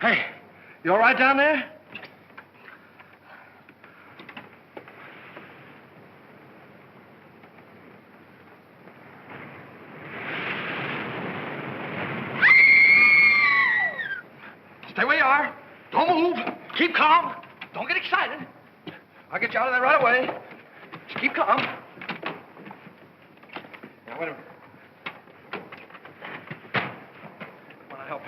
Hey, you all right down there? Stay where you are. Don't move. Keep calm. Don't get excited. I'll get you out of there right away. Just keep calm. Now, wait a minute. Want to help?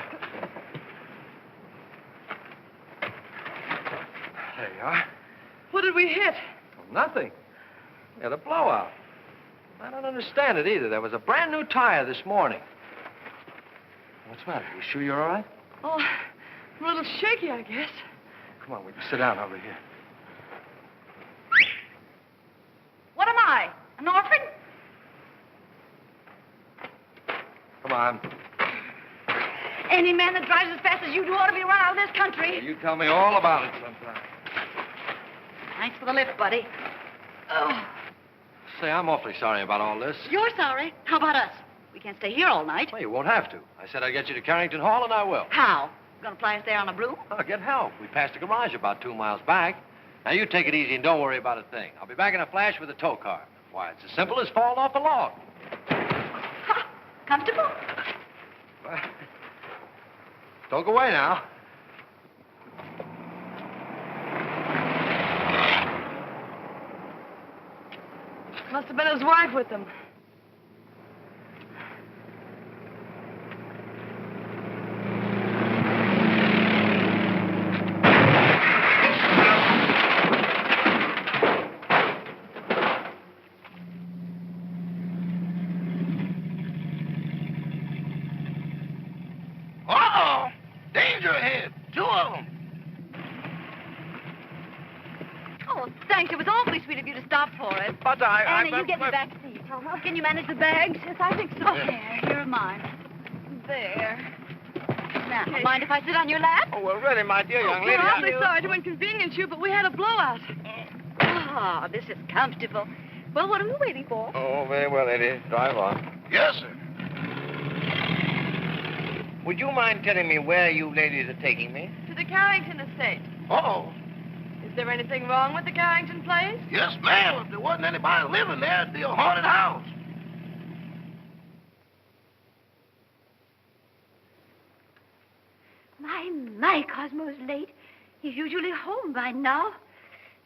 There you are. What did we hit? Well, nothing. We had a blowout. I don't understand it either. There was a brand new tire this morning. What's the matter? You sure you're all right? Oh, I'm a little shaky, I guess. Come on, we can sit down over here. What am I? An orphan? Come on. Any man that drives as fast as you do ought to be run out of this country. You tell me all about it sometime. Thanks for the lift, buddy. Oh, Say, I'm awfully sorry about all this. you're sorry. How about us? We can't stay here all night. Well, you won't have to. I said I'd get you to Carrington Hall, and I will. How? Gonna fly us there on a broom? I'll get help. We passed the garage about 2 miles back. Now, you take it easy and don't worry about a thing. I'll be back in a flash with a tow car. Why, it's as simple as falling off a log. Ha! Comfortable? Well, don't go away now. Must have been his wife with him. Uh-oh! Danger ahead. 2 of them. Oh, thanks. It was awfully sweet of you to stop for us. But Anna, you get me back seat. Can you manage the bags? Yes, I think so. There, here are mine. There. Now, mind if I sit on your lap? Oh, well, really, my dear young lady. We're awfully sorry to inconvenience you, but we had a blowout. Ah, this is comfortable. Well, what are we waiting for? Oh, very well, Eddie. Drive on. Yes, sir. Would you mind telling me where you ladies are taking me? To the Carrington estate. Uh-oh. Is there anything wrong with the Carrington place? Yes, ma'am. If there wasn't anybody living there, it'd be a haunted house. My, Cosmo's late. He's usually home by now.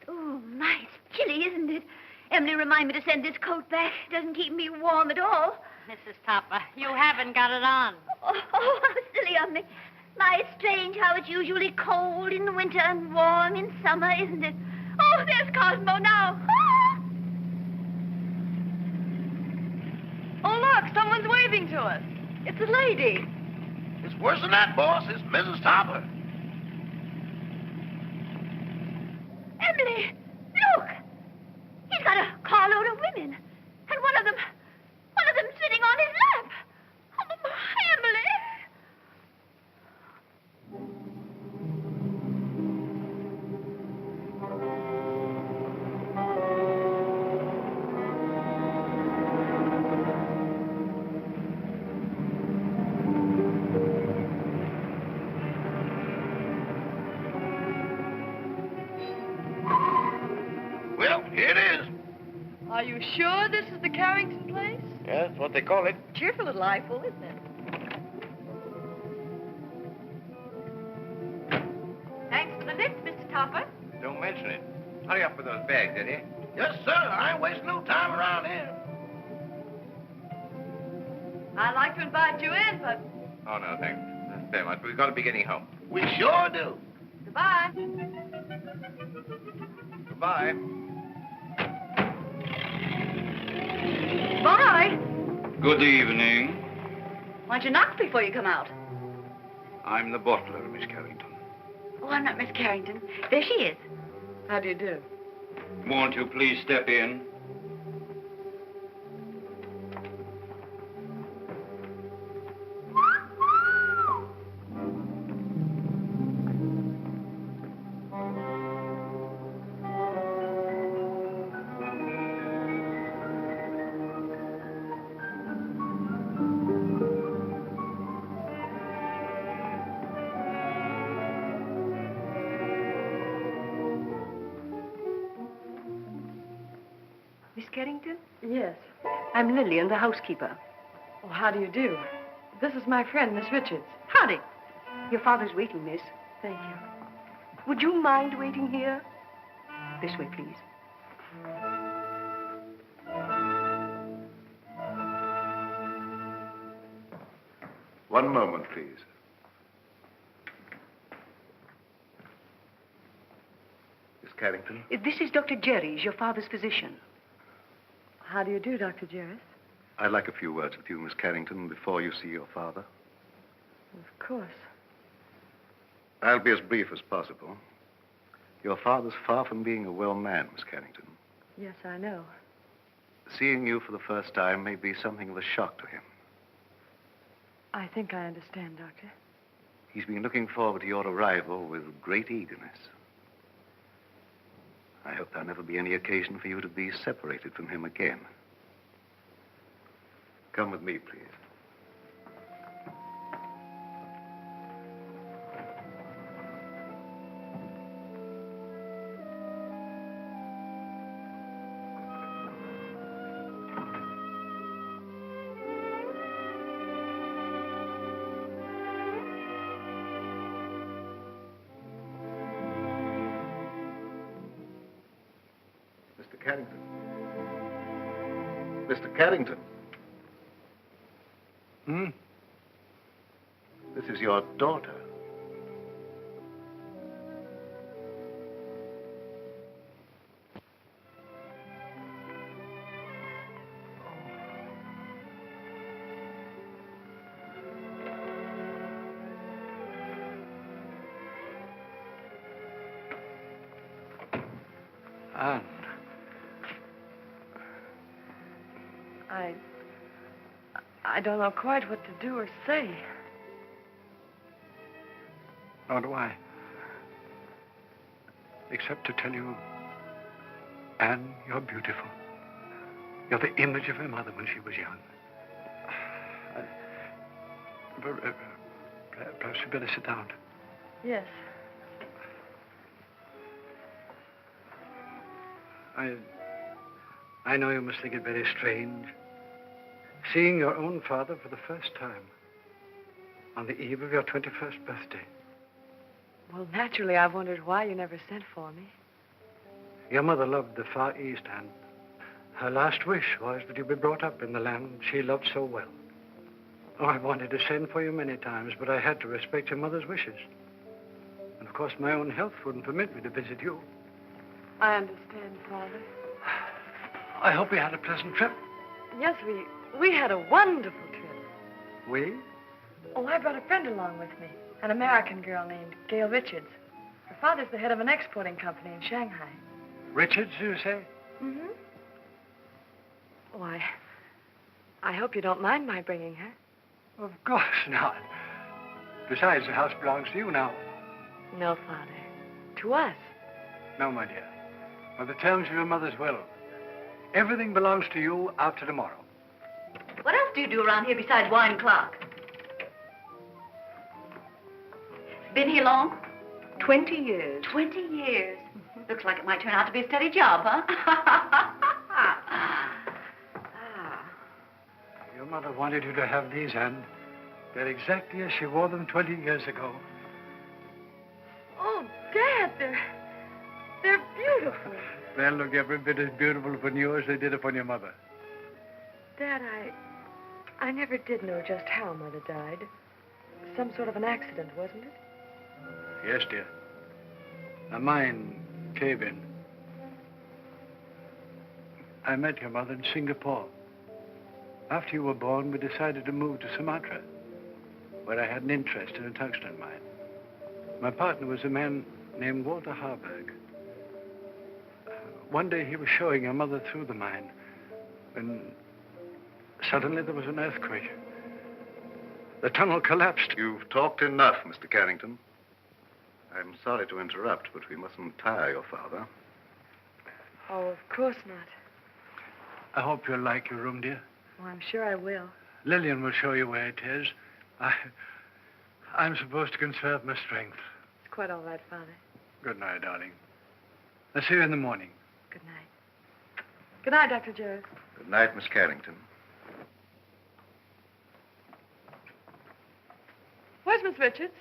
Oh, my, it's chilly, isn't it? Emily reminded me to send this coat back. It doesn't keep me warm at all. Mrs. Topper, you haven't got it on. Oh, how silly of me. My, it's strange how it's usually cold in the winter and warm in summer, isn't it? Oh, there's Cosmo now. Ah! Oh, look, someone's waving to us. It's a lady. It's worse than that, boss. It's Mrs. Topper. Emily, look. He's got a carload of women. And one of them sitting on his lap. Oh, my, Emily. Well, here it is. Are you sure this is the Carrington place? Yeah, that's what they call it. Cheerful little eyeful, isn't it? Thanks for the lift, Mr. Topper. Don't mention it. Hurry up with those bags, Eddie. Yes, sir. I ain't wasting no time around here. I'd like to invite you in, but Oh, no, thanks. Very much. We've got to be getting home. We sure do. goodbye. Goodbye. Bye. Good evening. Why don't you knock before you come out? I'm the butler, Miss Carrington. Oh, I'm not Miss Carrington. There she is. How do you do? Won't you please step in? Carrington? Yes. I'm Lillian, the housekeeper. Oh, how do you do? This is my friend, Miss Richards. Howdy. Your father's waiting, miss. Thank you. Would you mind waiting here? This way, please. One moment, please. Miss Carrington? This is Dr. Jerry's, your father's physician. How do you do, Dr. Jerris? I'd like a few words with you, Miss Carrington, before you see your father. Of course. I'll be as brief as possible. Your father's far from being a well man, Miss Carrington. Yes, I know. Seeing you for the first time may be something of a shock to him. I think I understand, Doctor. He's been looking forward to your arrival with great eagerness. I hope there'll never be any occasion for you to be separated from him again. Come with me, please. Mr. Carrington. Mr. Carrington. Hmm? This is your daughter. Anne. I don't know quite what to do or say. Nor do I. Except to tell you, Anne, you're beautiful. You're the image of her mother when she was young. Perhaps you'd better sit down. Yes. I know you must think it very strange, seeing your own father for the first time on the eve of your 21st birthday. Well, naturally, I've wondered why you never sent for me. Your mother loved the Far East, and her last wish was that you be brought up in the land she loved so well. Oh, I wanted to send for you many times, but I had to respect your mother's wishes. And, of course, my own health wouldn't permit me to visit you. I understand, Father. I hope you had a pleasant trip. Yes, we had a wonderful trip. We? Oh, I brought a friend along with me, an American girl named Gail Richards. Her father's the head of an exporting company in Shanghai. Richards, you say? Mm-hmm. Oh, I hope you don't mind my bringing her. Of course not. Besides, the house belongs to you now. No, Father. To us. No, my dear. By the terms of your mother's will, everything belongs to you after tomorrow. What else do you do around here besides wine clock? Been here long? 20 years. 20 years. Looks like it might turn out to be a steady job, huh? Your mother wanted you to have these, Anne. They're exactly as she wore them 20 years ago. Oh, Dad, they're beautiful. They'll look every bit as beautiful upon you as they did upon your mother. Dad, I never did know just how Mother died. Some sort of an accident, wasn't it? Yes, dear. A mine cave in. I met your mother in Singapore. After you were born, we decided to move to Sumatra, where I had an interest in a tungsten mine. My partner was a man named Walter Harburg. One day he was showing your mother through the mine when suddenly there was an earthquake. The tunnel collapsed. You've talked enough, Mr. Carrington. I'm sorry to interrupt, but we mustn't tire your father. Oh, of course not. I hope you'll like your room, dear. Oh, I'm sure I will. Lillian will show you where it is. I'm supposed to conserve my strength. It's quite all right, Father. Good night, darling. I'll see you in the morning. Good night. Good night, Dr. Jarrett. Good night, Miss Carrington. Where's Miss Richards?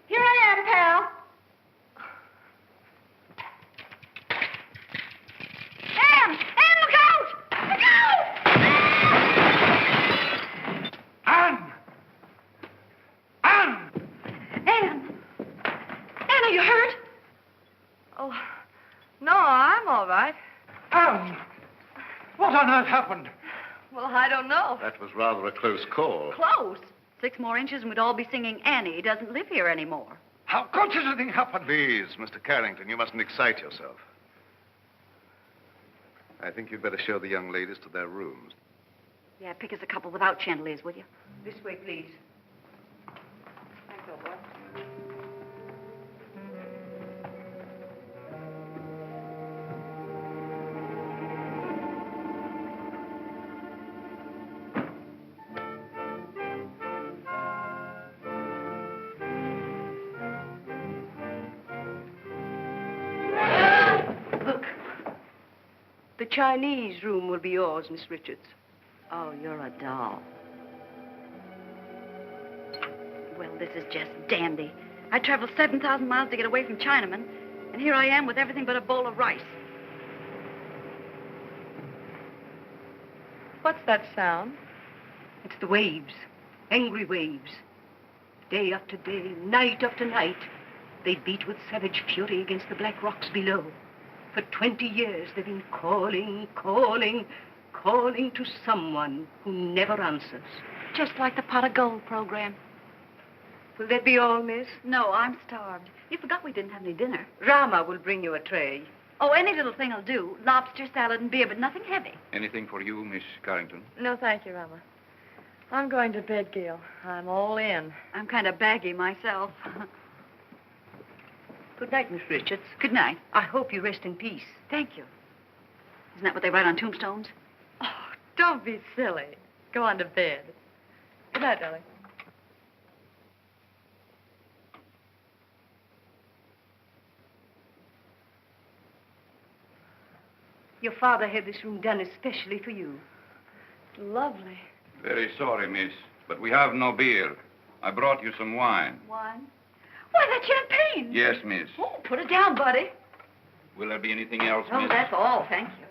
Here I am, pal. Anne, look out! Look out! Anne! Anne! Anne! Anne, are you hurt? Oh, no, I'm all right. Anne! What on earth happened? Well, I don't know. That was rather a close call. Close. 6 more inches and we'd all be singing Annie. He doesn't live here anymore. How could such a thing happen? Please, Mr. Carrington, you mustn't excite yourself. I think you'd better show the young ladies to their rooms. Yeah, pick us a couple without chandeliers, will you? This way, please. Thanks, old boy. The Chinese room will be yours, Miss Richards. Oh, you're a doll. Well, this is just dandy. I traveled 7,000 miles to get away from Chinamen, and here I am with everything but a bowl of rice. What's that sound? It's the waves, angry waves. Day after day, night after night, they beat with savage fury against the black rocks below. For 20 years, they've been calling, calling, calling to someone who never answers. Just like the pot of gold program. Will that be all, miss? No, I'm starved. You forgot we didn't have any dinner. Rama will bring you a tray. Oh, any little thing will do. Lobster, salad, and beer, but nothing heavy. Anything for you, Miss Carrington? No, thank you, Rama. I'm going to bed, Gail. I'm all in. I'm kind of baggy myself. Good night, Miss Richards. Good night. I hope you rest in peace. Thank you. Isn't that what they write on tombstones? Oh, don't be silly. Go on to bed. Good night, darling. Your father had this room done especially for you. Lovely. Very sorry, miss, but we have no beer. I brought you some wine. Wine? Why, that's champagne. Yes, miss. Oh, put it down, buddy. Will there be anything else, Oh, miss? that's all, thank you.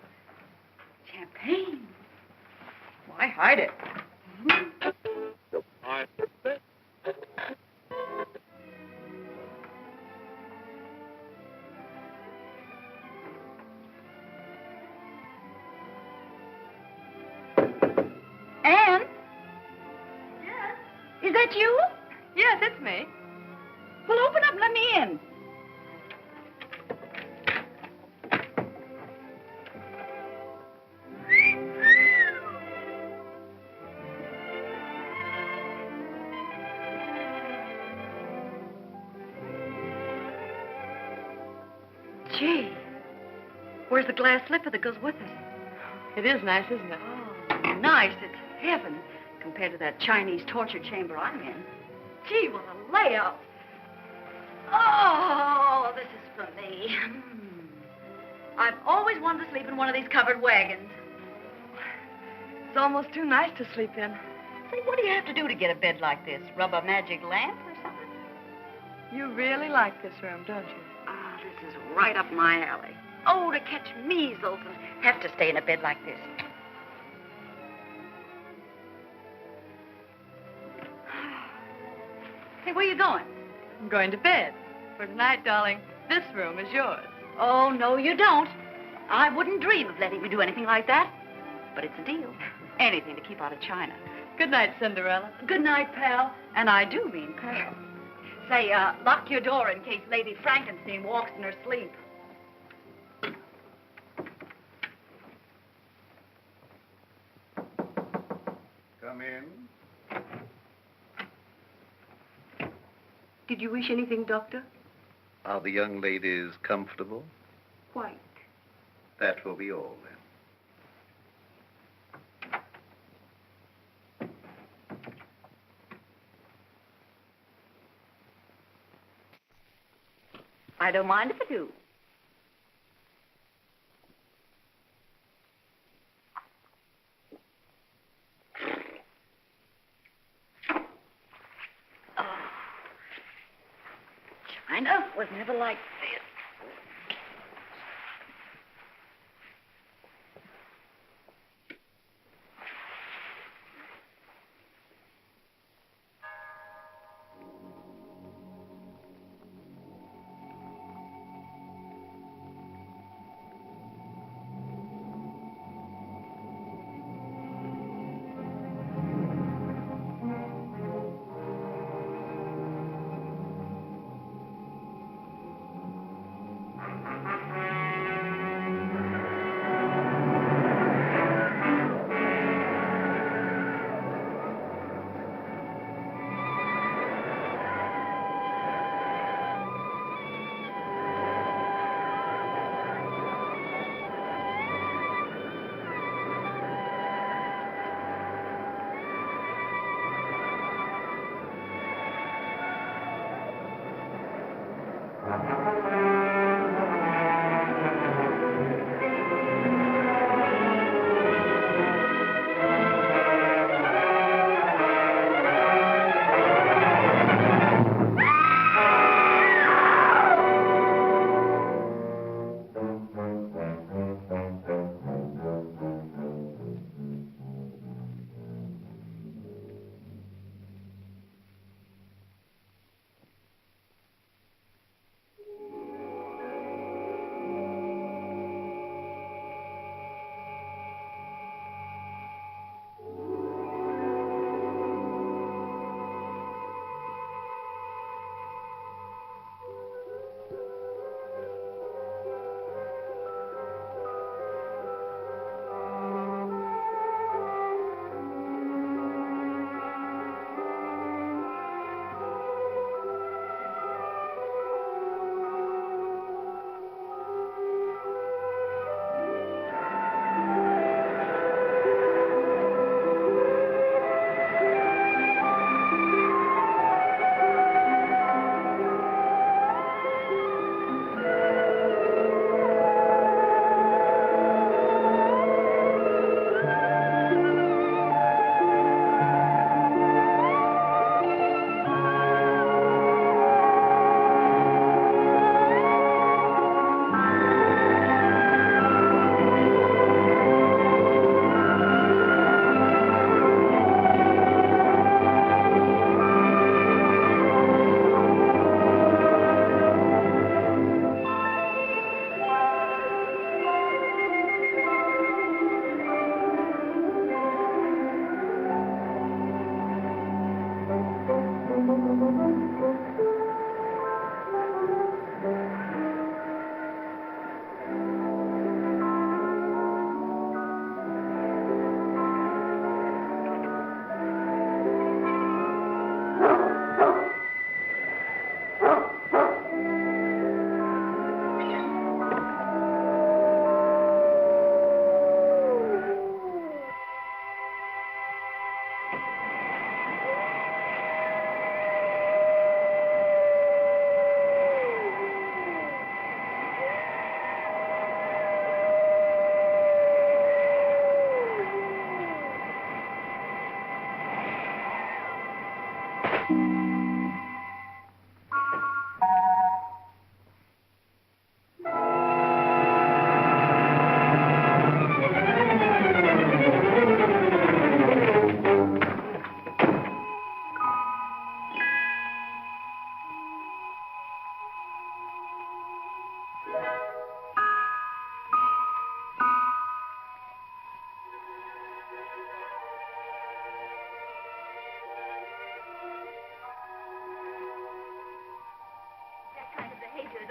Champagne. Why hide it? Anne? Yes? Is that you? Yes, it's me. Well, open up and let me in. Gee, where's the glass slipper that goes with it? It is nice, isn't it? Oh, nice. It's heaven compared to that Chinese torture chamber I'm in. Gee, what a layout. Oh, this is for me. I've always wanted to sleep in one of these covered wagons. It's almost too nice to sleep in. Say, what do you have to do to get a bed like this? Rub a magic lamp or something? You really like this room, don't you? Ah, this is right up my alley. Oh, to catch measles and have to stay in a bed like this. Hey, where you going? I'm going to bed. For tonight, darling, this room is yours. Oh, no, you don't. I wouldn't dream of letting you do anything like that. But it's a deal. Anything to keep out of China. Good night, Cinderella. Good night, pal. And I do mean pal. Say, lock your door in case Lady Frankenstein walks in her sleep. Come in. Did you wish anything, Doctor? Are the young ladies comfortable? Quite. That will be all, then. I don't mind if I do. China was never like this.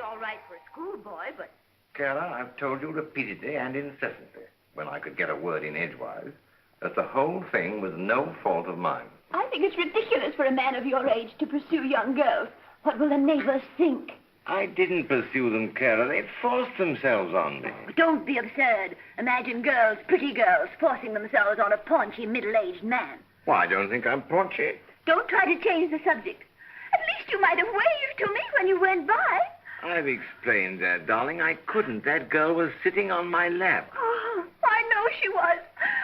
All right for a schoolboy, but... Kara, I've told you repeatedly and incessantly, when I could get a word in edgewise, that the whole thing was no fault of mine. I think it's ridiculous for a man of your age to pursue young girls. What will the neighbors think? I didn't pursue them, Kara. They forced themselves on me. Don't be absurd. Imagine girls, pretty girls, forcing themselves on a paunchy, middle-aged man. Well, I don't think I'm paunchy. Don't try to change the subject. At least you might have waved to me when you went by. I've explained that, darling. I couldn't. That girl was sitting on my lap. Oh, I know she was.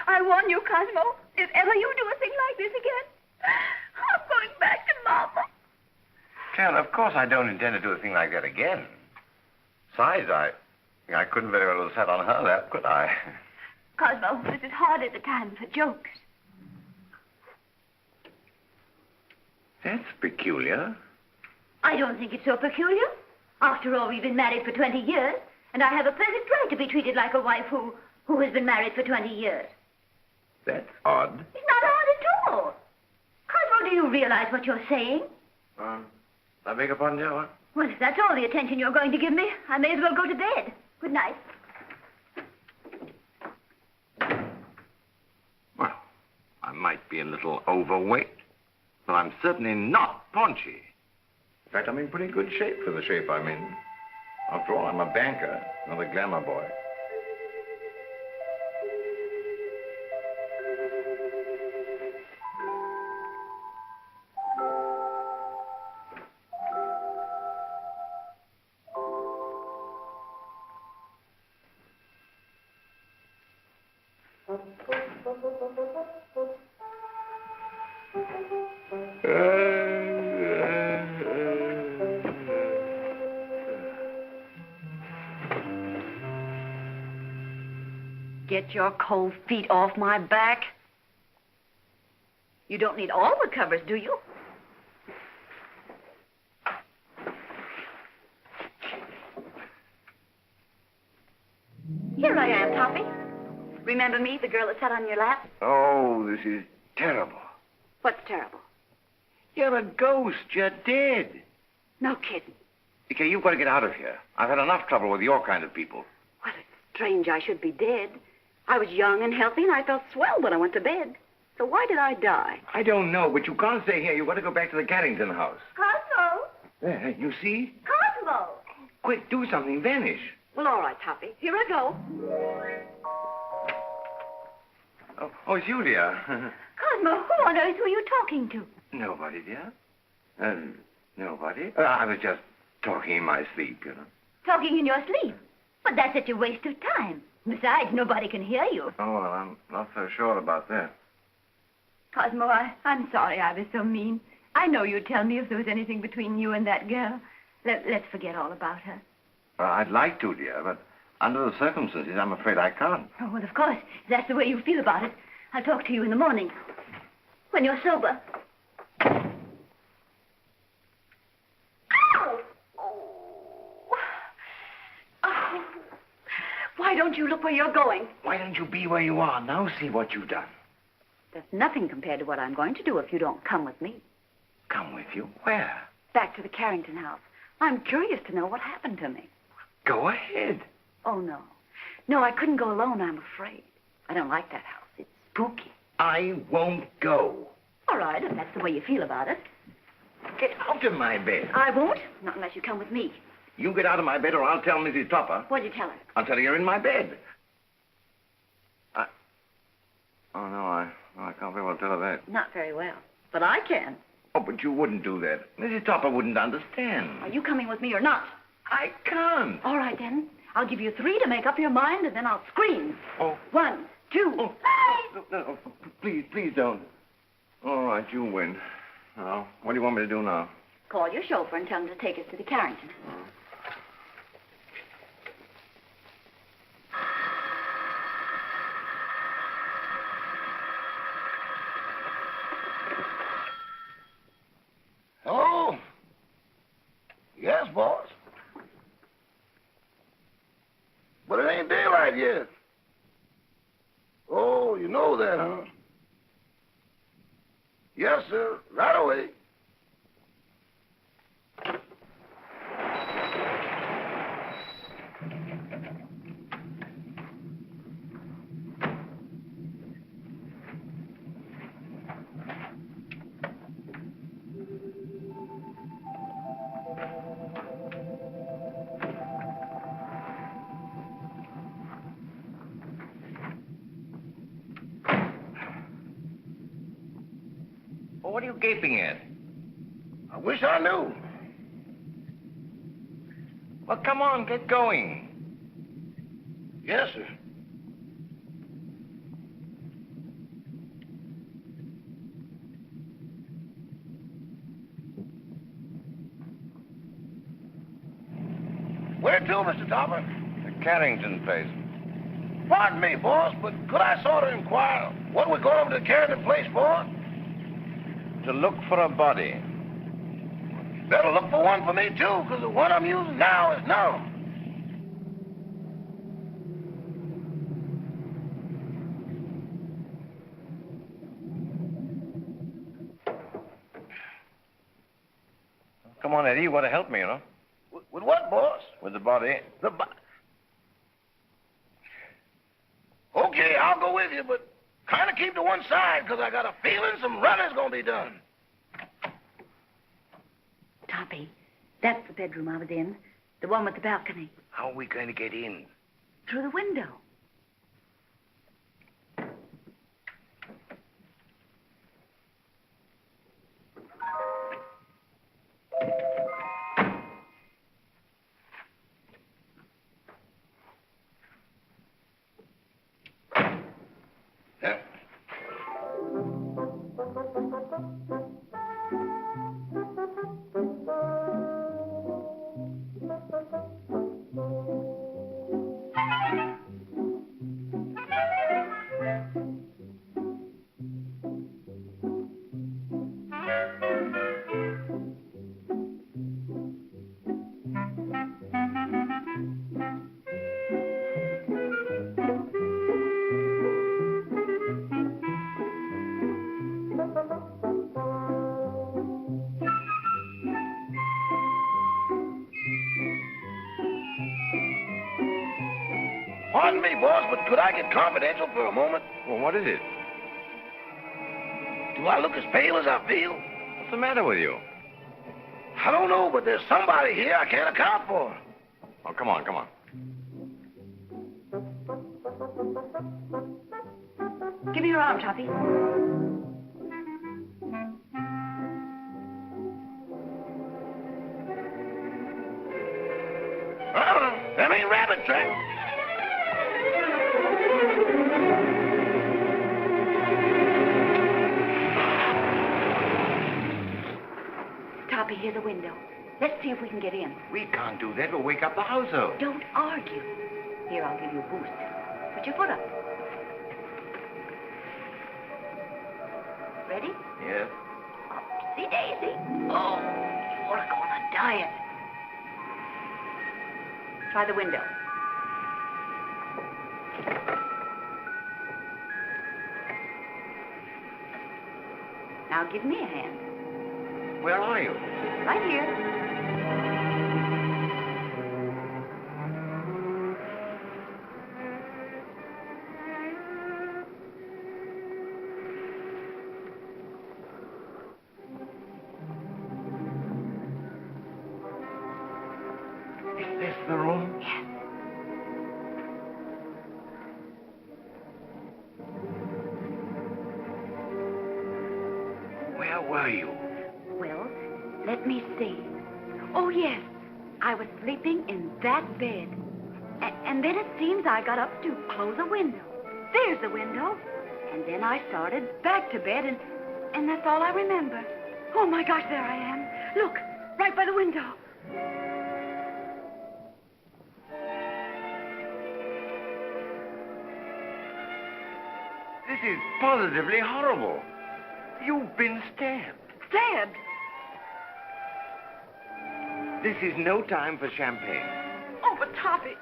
I warn you, Cosmo, if ever you do a thing like this again, I'm going back to Mama. Kara, course I don't intend to do a thing like that again. Besides, I couldn't very well have sat on her lap, could I? Cosmo, this is hardly the time for jokes. That's peculiar. I don't think it's so peculiar. After all, we've been married for 20 years, and I have a perfect right to be treated like a wife who has been married for 20 years. That's odd. It's not odd at all. Cosmo, do you realize what you're saying? I beg your pardon, dear, what? Well, if that's all the attention you're going to give me, I may as well go to bed. Good night. Well, I might be a little overweight, but I'm certainly not paunchy. In fact, I'm in pretty good shape for the shape I'm in. After all, I'm a banker, not a glamour boy. Get your cold feet off my back. You don't need all the covers, do you? Here I am, Toppy. Remember me, the girl that sat on your lap? Oh, this is terrible. What's terrible? You're a ghost. You're dead. No kidding. Okay, you've got to get out of here. I've had enough trouble with your kind of people. Well, it's strange I should be dead. I was young and healthy, and I felt swell when I went to bed. So why did I die? I don't know, but you can't stay here. You've got to go back to the Carrington house. Cosmo! There, you see? Cosmo! Quick, do something. Vanish. Well, all right, Toppy. Here I go. Oh, it's you, dear. Cosmo, who on earth were you talking to? Nobody, dear. Nobody. I was just talking in my sleep, you know. Talking in your sleep? But that's such a waste of time. Besides, nobody can hear you. Oh, well, I'm not so sure about that. Cosmo, I'm sorry I was so mean. I know you'd tell me if there was anything between you and that girl. Let's forget all about her. I'd like to, dear, but under the circumstances, I'm afraid I can't. Oh, well, of course. If that's the way you feel about it, I'll talk to you in the morning. When you're sober. Ow! Oh. Why don't you look where you're going? Why don't you be where you are? Now see what you've done. That's nothing compared to what I'm going to do if you don't come with me. Come with you? Where? Back to the Carrington house. I'm curious to know what happened to me. Go ahead. Oh, no. No, I couldn't go alone, I'm afraid. I don't like that house. It's spooky. I won't go. All right, if that's the way you feel about it. Get out of my bed. I won't, not unless you come with me. You get out of my bed or I'll tell Mrs. Topper. What'd you tell her? I'll tell her you're in my bed. Oh, no, I can't very well tell her that. Not very well, but I can. Oh, but you wouldn't do that. Mrs. Topper wouldn't understand. Are you coming with me or not? I can't. All right, then. I'll give you 3 to make up your mind, and then I'll scream. Oh. 1, 2. Oh. No, please don't. All right, you win. Now, what do you want me to do now? Call your chauffeur and tell him to take us to the Carrington. Hello? Yes, boss. But it ain't daylight yet. Oh, you know that, huh? Yes, sir. Right away. Well, what are you gaping at? I wish I knew. Well, come on, get going. Yes, sir. Where to, Mr. Topper? The Carrington place. Pardon me, boss, but could I sort of inquire what we're going over to the Carrington place for? To look for a body. Better look for one for me, too, because the one I'm using now is numb. Come on, Eddie. You got to help me, you know. With what, boss? With the body. Okay, I'll go with you, but kind of keep to one side, because I got a feeling some running's going to be done. Toppy, that's the bedroom I was in. The one with the balcony. How are we going to get in? Through the window. Yeah. Pardon me, boss, but could I get confidential for a moment? Well, what is it? Do I look as pale as I feel? What's the matter with you? I don't know, but there's somebody here I can't account for. Oh, come on, come on. Give me your arm, Toppy. Them ain't rabbit tracks. Toppy, here's a window. Let's see if we can get in. We can't do that. We'll wake up the household. Don't argue. Here, I'll give you a boost. Put your foot up. Ready? Yes. Upsy daisy. Oh, you want to go on a diet. Try the window. Now give me a hand. Where are you? Right here. Is this the room? Yes. Where were you? Well, let me see. Oh, yes. I was sleeping in that bed. And then it seems I got up to close a window. There's the window. And then I started back to bed, and that's all I remember. Oh, my gosh, there I am. Look, right by the window. This is positively horrible. You've been stabbed. Stabbed? This is no time for champagne. Oh, but Toppy,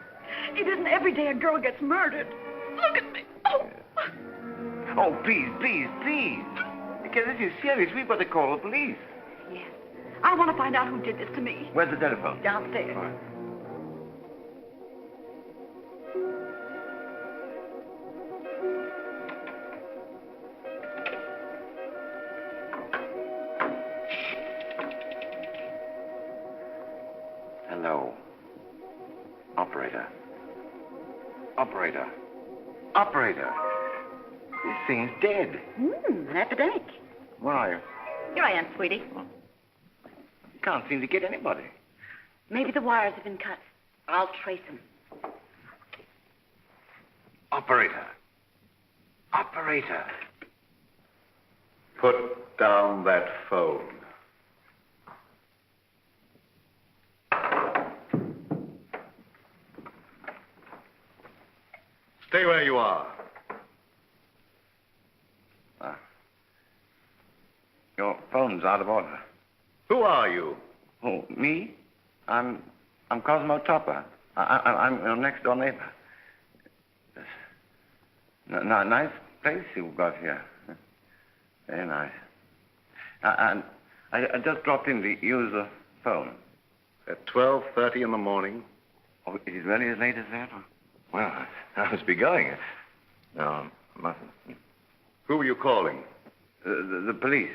it isn't every day a girl gets murdered. Look at me. Oh. Oh, please, please, please. Because this is serious. We've got to call the police. Yes. I want to find out who did this to me. Where's the telephone? Downstairs. All right. Hello. Operator. Operator. Operator. This thing's dead. An epidemic. Where are you? Here I am, sweetie. Can't seem to get anybody. Maybe the wires have been cut. I'll trace them. Operator. Operator. Put down that phone. Stay where you are. Your phone's out of order. Who are you? Oh, me? I'm Cosmo Topper. I'm your next door neighbor. Nice place you've got here. Very nice. And I just dropped in to use the phone. At 12:30 in the morning? Oh, is it really as late as that? Well, I must be going. No, mustn't. Who were you calling? The police.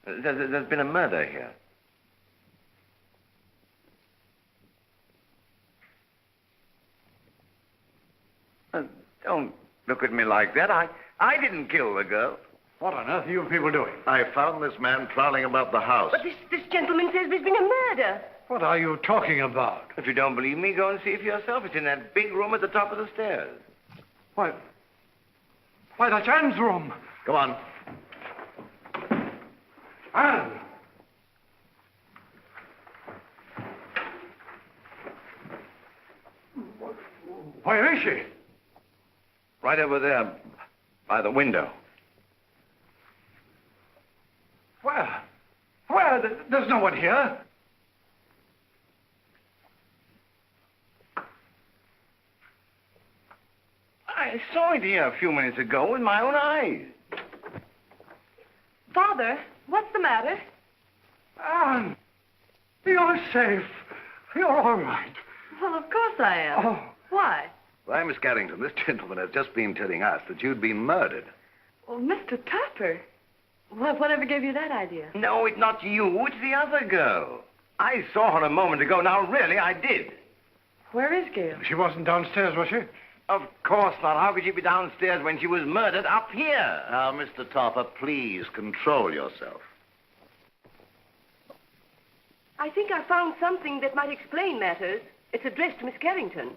There's been a murder here. Don't look at me like that. I didn't kill the girl. What on earth are you people doing? I found this man prowling about the house. But this gentleman says there's been a murder. What are you talking about? If you don't believe me, go and see for yourself. It's in that big room at the top of the stairs. Why, that's Anne's room. Come on. Anne! Where is she? Right over there, by the window. Where? There's no one here. I saw it here a few minutes ago with my own eyes. Father, what's the matter? Anne, you're safe. You're all right. Well, of course I am. Oh. Why? Why, Miss Carrington, this gentleman has just been telling us that you'd been murdered. Well, Mr. Topper. Whatever gave you that idea? No, it's not you. It's the other girl. I saw her a moment ago. Now, really, I did. Where is Gail? She wasn't downstairs, was she? Of course not. How could she be downstairs when she was murdered up here? Now, Mr. Topper, please control yourself. I think I found something that might explain matters. It's addressed to Miss Carrington.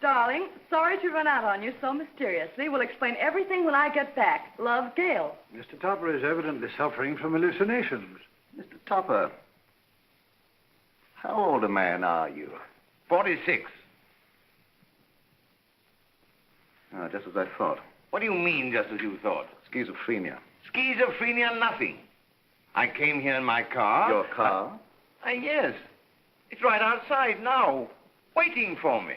Darling, sorry to run out on you so mysteriously. We'll explain everything when I get back. Love, Gail. Mr. Topper is evidently suffering from hallucinations. Mr. Topper, how old a man are you? 46. Ah, just as I thought. What do you mean, just as you thought? Schizophrenia. Schizophrenia, nothing. I came here in my car. Your car? Yes. It's right outside now, waiting for me.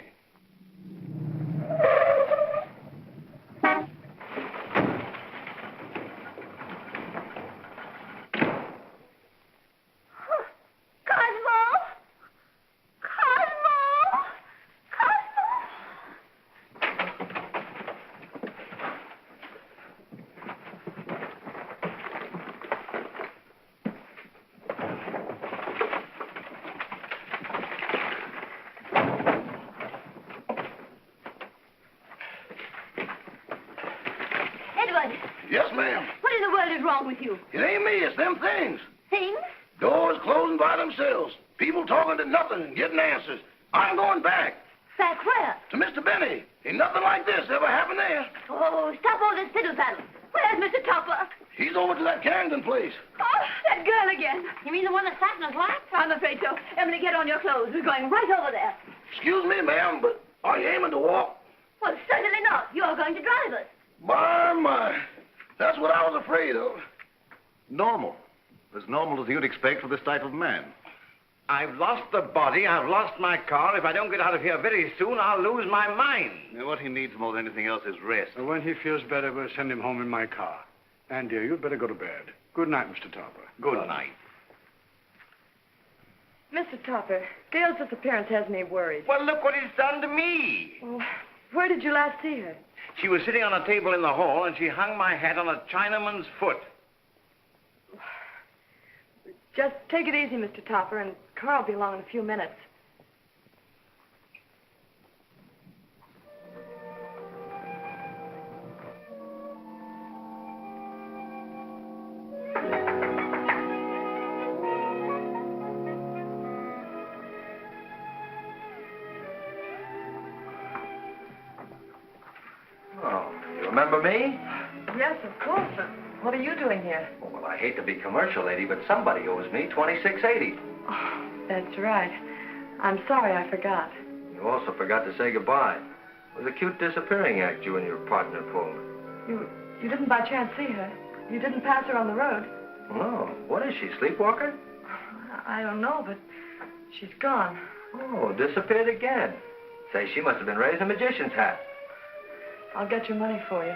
Yes, ma'am. What in the world is wrong with you? It ain't me, it's them things. Things? Doors closing by themselves. People talking to nothing and getting answers. I'm going back. Back where? To Mr. Benny. Ain't nothing like this ever happened there. Oh, stop all this fiddle-faddle. Where's Mr. Topper? He's over to that Carrington place. Oh, that girl again. You mean the one that sat in his lap? I'm afraid so. Emily, get on your clothes. We're going right over there. Excuse me, ma'am, but are you aiming to walk? Well, certainly not. You're going to drive us. My. That's what I was afraid of. Normal. As normal as you'd expect for this type of man. I've lost the body. I've lost my car. If I don't get out of here very soon, I'll lose my mind. Now, what he needs more than anything else is rest. Well, when he feels better, we'll send him home in my car. And, dear, you'd better go to bed. Good night, Mr. Topper. Good night. Mr. Topper, Gail's disappearance has me worried. Well, look what he's done to me. Well, where did you last see her? She was sitting on a table in the hall, and she hung my hat on a Chinaman's foot. Just take it easy, Mr. Topper, and Carl will be along in a few minutes. Oh, you remember me? Yes, of course. What are you doing here? Well, I hate to be commercial, lady, but somebody owes me $26.80. Oh, that's right. I'm sorry I forgot. You also forgot to say goodbye. It was a cute disappearing act you and your partner pulled. You didn't by chance see her? You didn't pass her on the road? No. What is she, sleepwalker? I don't know, but she's gone. Oh, disappeared again. Say, she must have been raising a magician's hat. I'll get your money for you.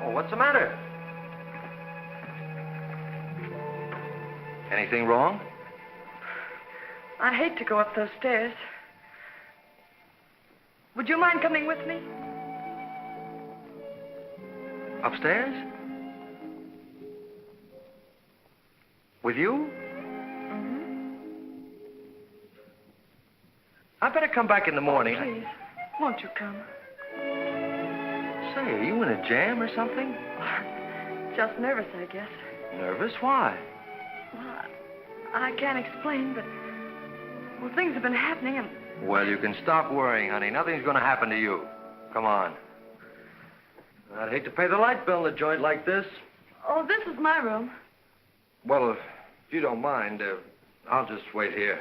Oh, what's the matter? Anything wrong? I hate to go up those stairs. Would you mind coming with me? Upstairs? With you? Mm-hmm. I better come back in the morning. Please, won't you come? Say, are you in a jam or something? Just nervous, I guess. Nervous? Why? Well, I can't explain, but... Well, things have been happening and... Well, you can stop worrying, honey. Nothing's going to happen to you. Come on. I'd hate to pay the light bill in a joint like this. Oh, this is my room. Well, if you don't mind, I'll just wait here.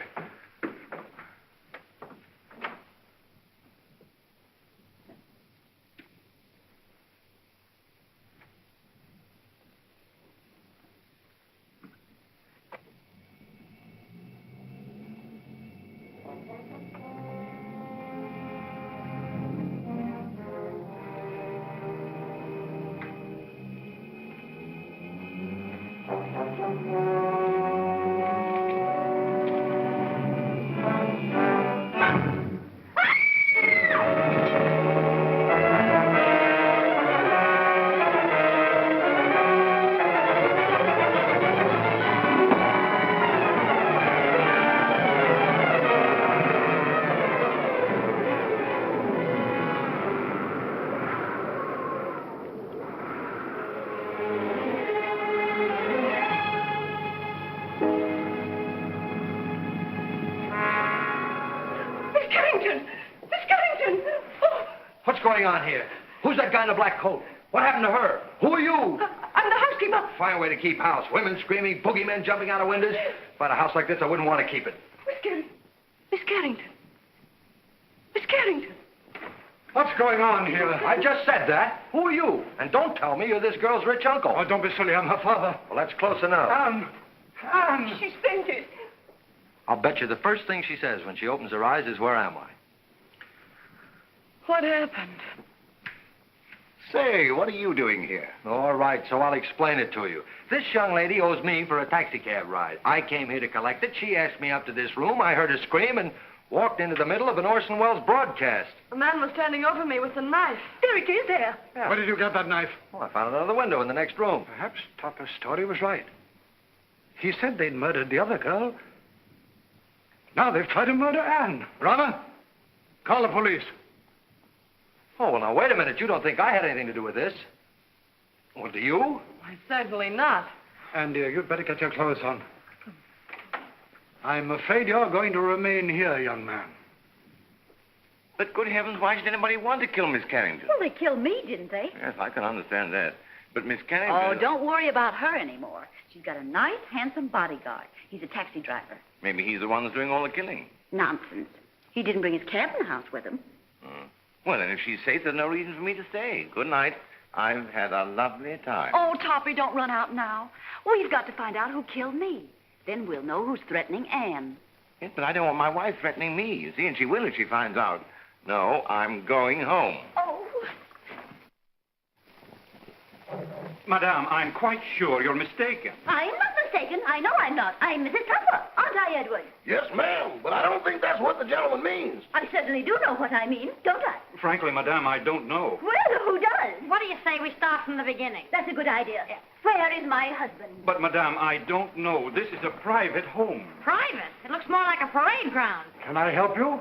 What's going on here? Who's that guy in the black coat? What happened to her? Who are you? I'm the housekeeper. Fine way to keep house. Women screaming, boogeymen jumping out of windows. If I had a house like this, I wouldn't want to keep it. Miss Carrington. Miss Carrington. What's going on here? I just said that. Who are you? And don't tell me you're this girl's rich uncle. Oh, don't be silly. I'm her father. Well, that's close enough. Anne! She's fainted. I'll bet you the first thing she says when she opens her eyes is, "Where am I?" What happened? Say, what are you doing here? All right, so I'll explain it to you. This young lady owes me for a taxicab ride. I came here to collect it. She asked me up to this room. I heard her scream and walked into the middle of an Orson Welles broadcast. A man was standing over me with a knife. There it is, there. Yeah. Where did you get that knife? Well, I found it under the window in the next room. Perhaps Topper's story was right. He said they'd murdered the other girl. Now they've tried to murder Anne. Rama, call the police. Oh, well, now, wait a minute. You don't think I had anything to do with this? Well, do you? Why, certainly not. Anne, dear, you'd better get your clothes on. I'm afraid you're going to remain here, young man. But good heavens, why should anybody want to kill Miss Carrington? Well, they killed me, didn't they? Yes, I can understand that. But Miss Carrington... Oh, don't worry about her anymore. She's got a nice, handsome bodyguard. He's a taxi driver. Maybe he's the one that's doing all the killing. Nonsense. He didn't bring his cab in the house with him. Well, then, if she's safe, there's no reason for me to stay. Good night. I've had a lovely time. Oh, Toppy, don't run out now. We've got to find out who killed me. Then we'll know who's threatening Anne. Yes, but I don't want my wife threatening me, you see, and she will if she finds out. No, I'm going home. Oh. Madame, I'm quite sure you're mistaken. I'm not mistaken. I know I'm not. I'm Mrs. Tupper, aren't I, Edward? Yes, ma'am, but I don't think that's what the gentleman means. I certainly do know what I mean, don't I? Frankly, Madame, I don't know. Well, who does? What do you say we start from the beginning? That's a good idea. Where is my husband? But, Madame, I don't know. This is a private home. Private? It looks more like a parade ground. Can I help you?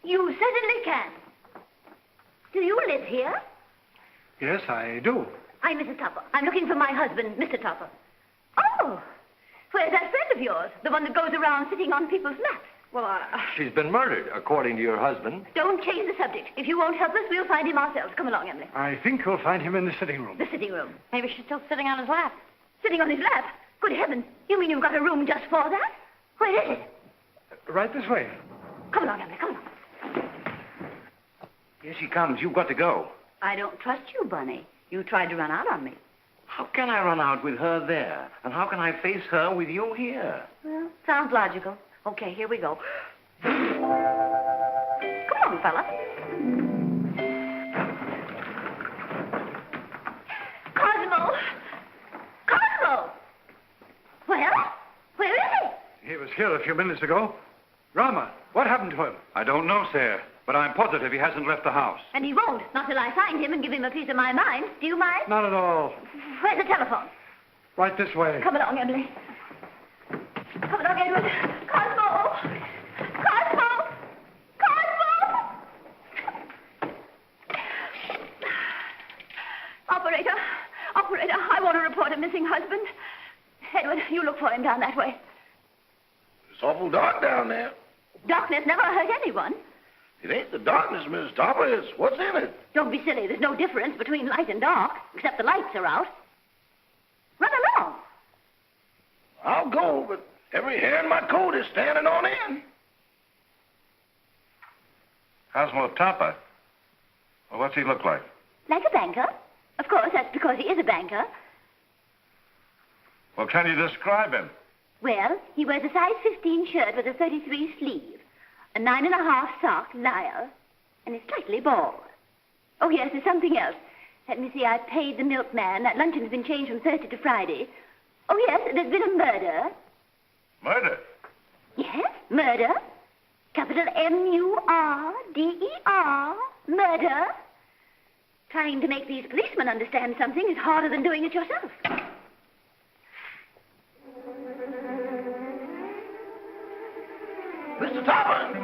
You certainly can. Do you live here? Yes, I do. I'm Mrs. Tupper. I'm looking for my husband, Mr. Tupper. Oh, where's that friend of yours? The one that goes around sitting on people's laps? Well, She's been murdered, according to your husband. don't change the subject. If you won't help us, we'll find him ourselves. Come along, Emily. I think you'll find him in the sitting room. The sitting room. Maybe she's still sitting on his lap. Sitting on his lap? Good heavens. You mean you've got a room just for that? Where is it? Right this way. Come along, Emily. Come along. Here she comes. You've got to go. I don't trust you, Bunny. You tried to run out on me. How can I run out with her there? And how can I face her with you here? Well, sounds logical. Okay, here we go. Come on, fella. Cosmo! Cosmo! Well, where is he? He was here a few minutes ago. Rama, what happened to him? I don't know, sir, but I'm positive he hasn't left the house. And he won't, not till I find him and give him a piece of my mind. Do you mind? Not at all. Where's the telephone? Right this way. Come along, Emily. Come along, Edward. Cosmo! Cosmo! Cosmo! Operator, I want to report a missing husband. Edward, you look for him down that way. It's awful dark down there. Darkness never hurt anyone. It ain't the darkness, Miss Topper. It's what's in it. Don't be silly. There's no difference between light and dark, except the lights are out. Run along. I'll go, but every hair in my coat is standing on end. Cosmo Topper? Well, what's he look like? Like a banker. Of course, that's because he is a banker. Well, can you describe him? Well, he wears a size 15 shirt with a 33 sleeve, a 9.5 sock lyre, and is slightly bald. Oh, yes, there's something else. Let me see, I paid the milkman. That luncheon's been changed from Thursday to Friday. Oh, yes, there's been a murder. Murder? Yes, murder. Capital M-U-R-D-E-R. Murder. Trying to make these policemen understand something is harder than doing it yourself. Mr. Topper!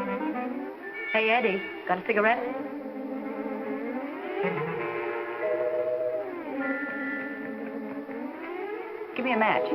Hey, Eddie, got a cigarette? Give me a match.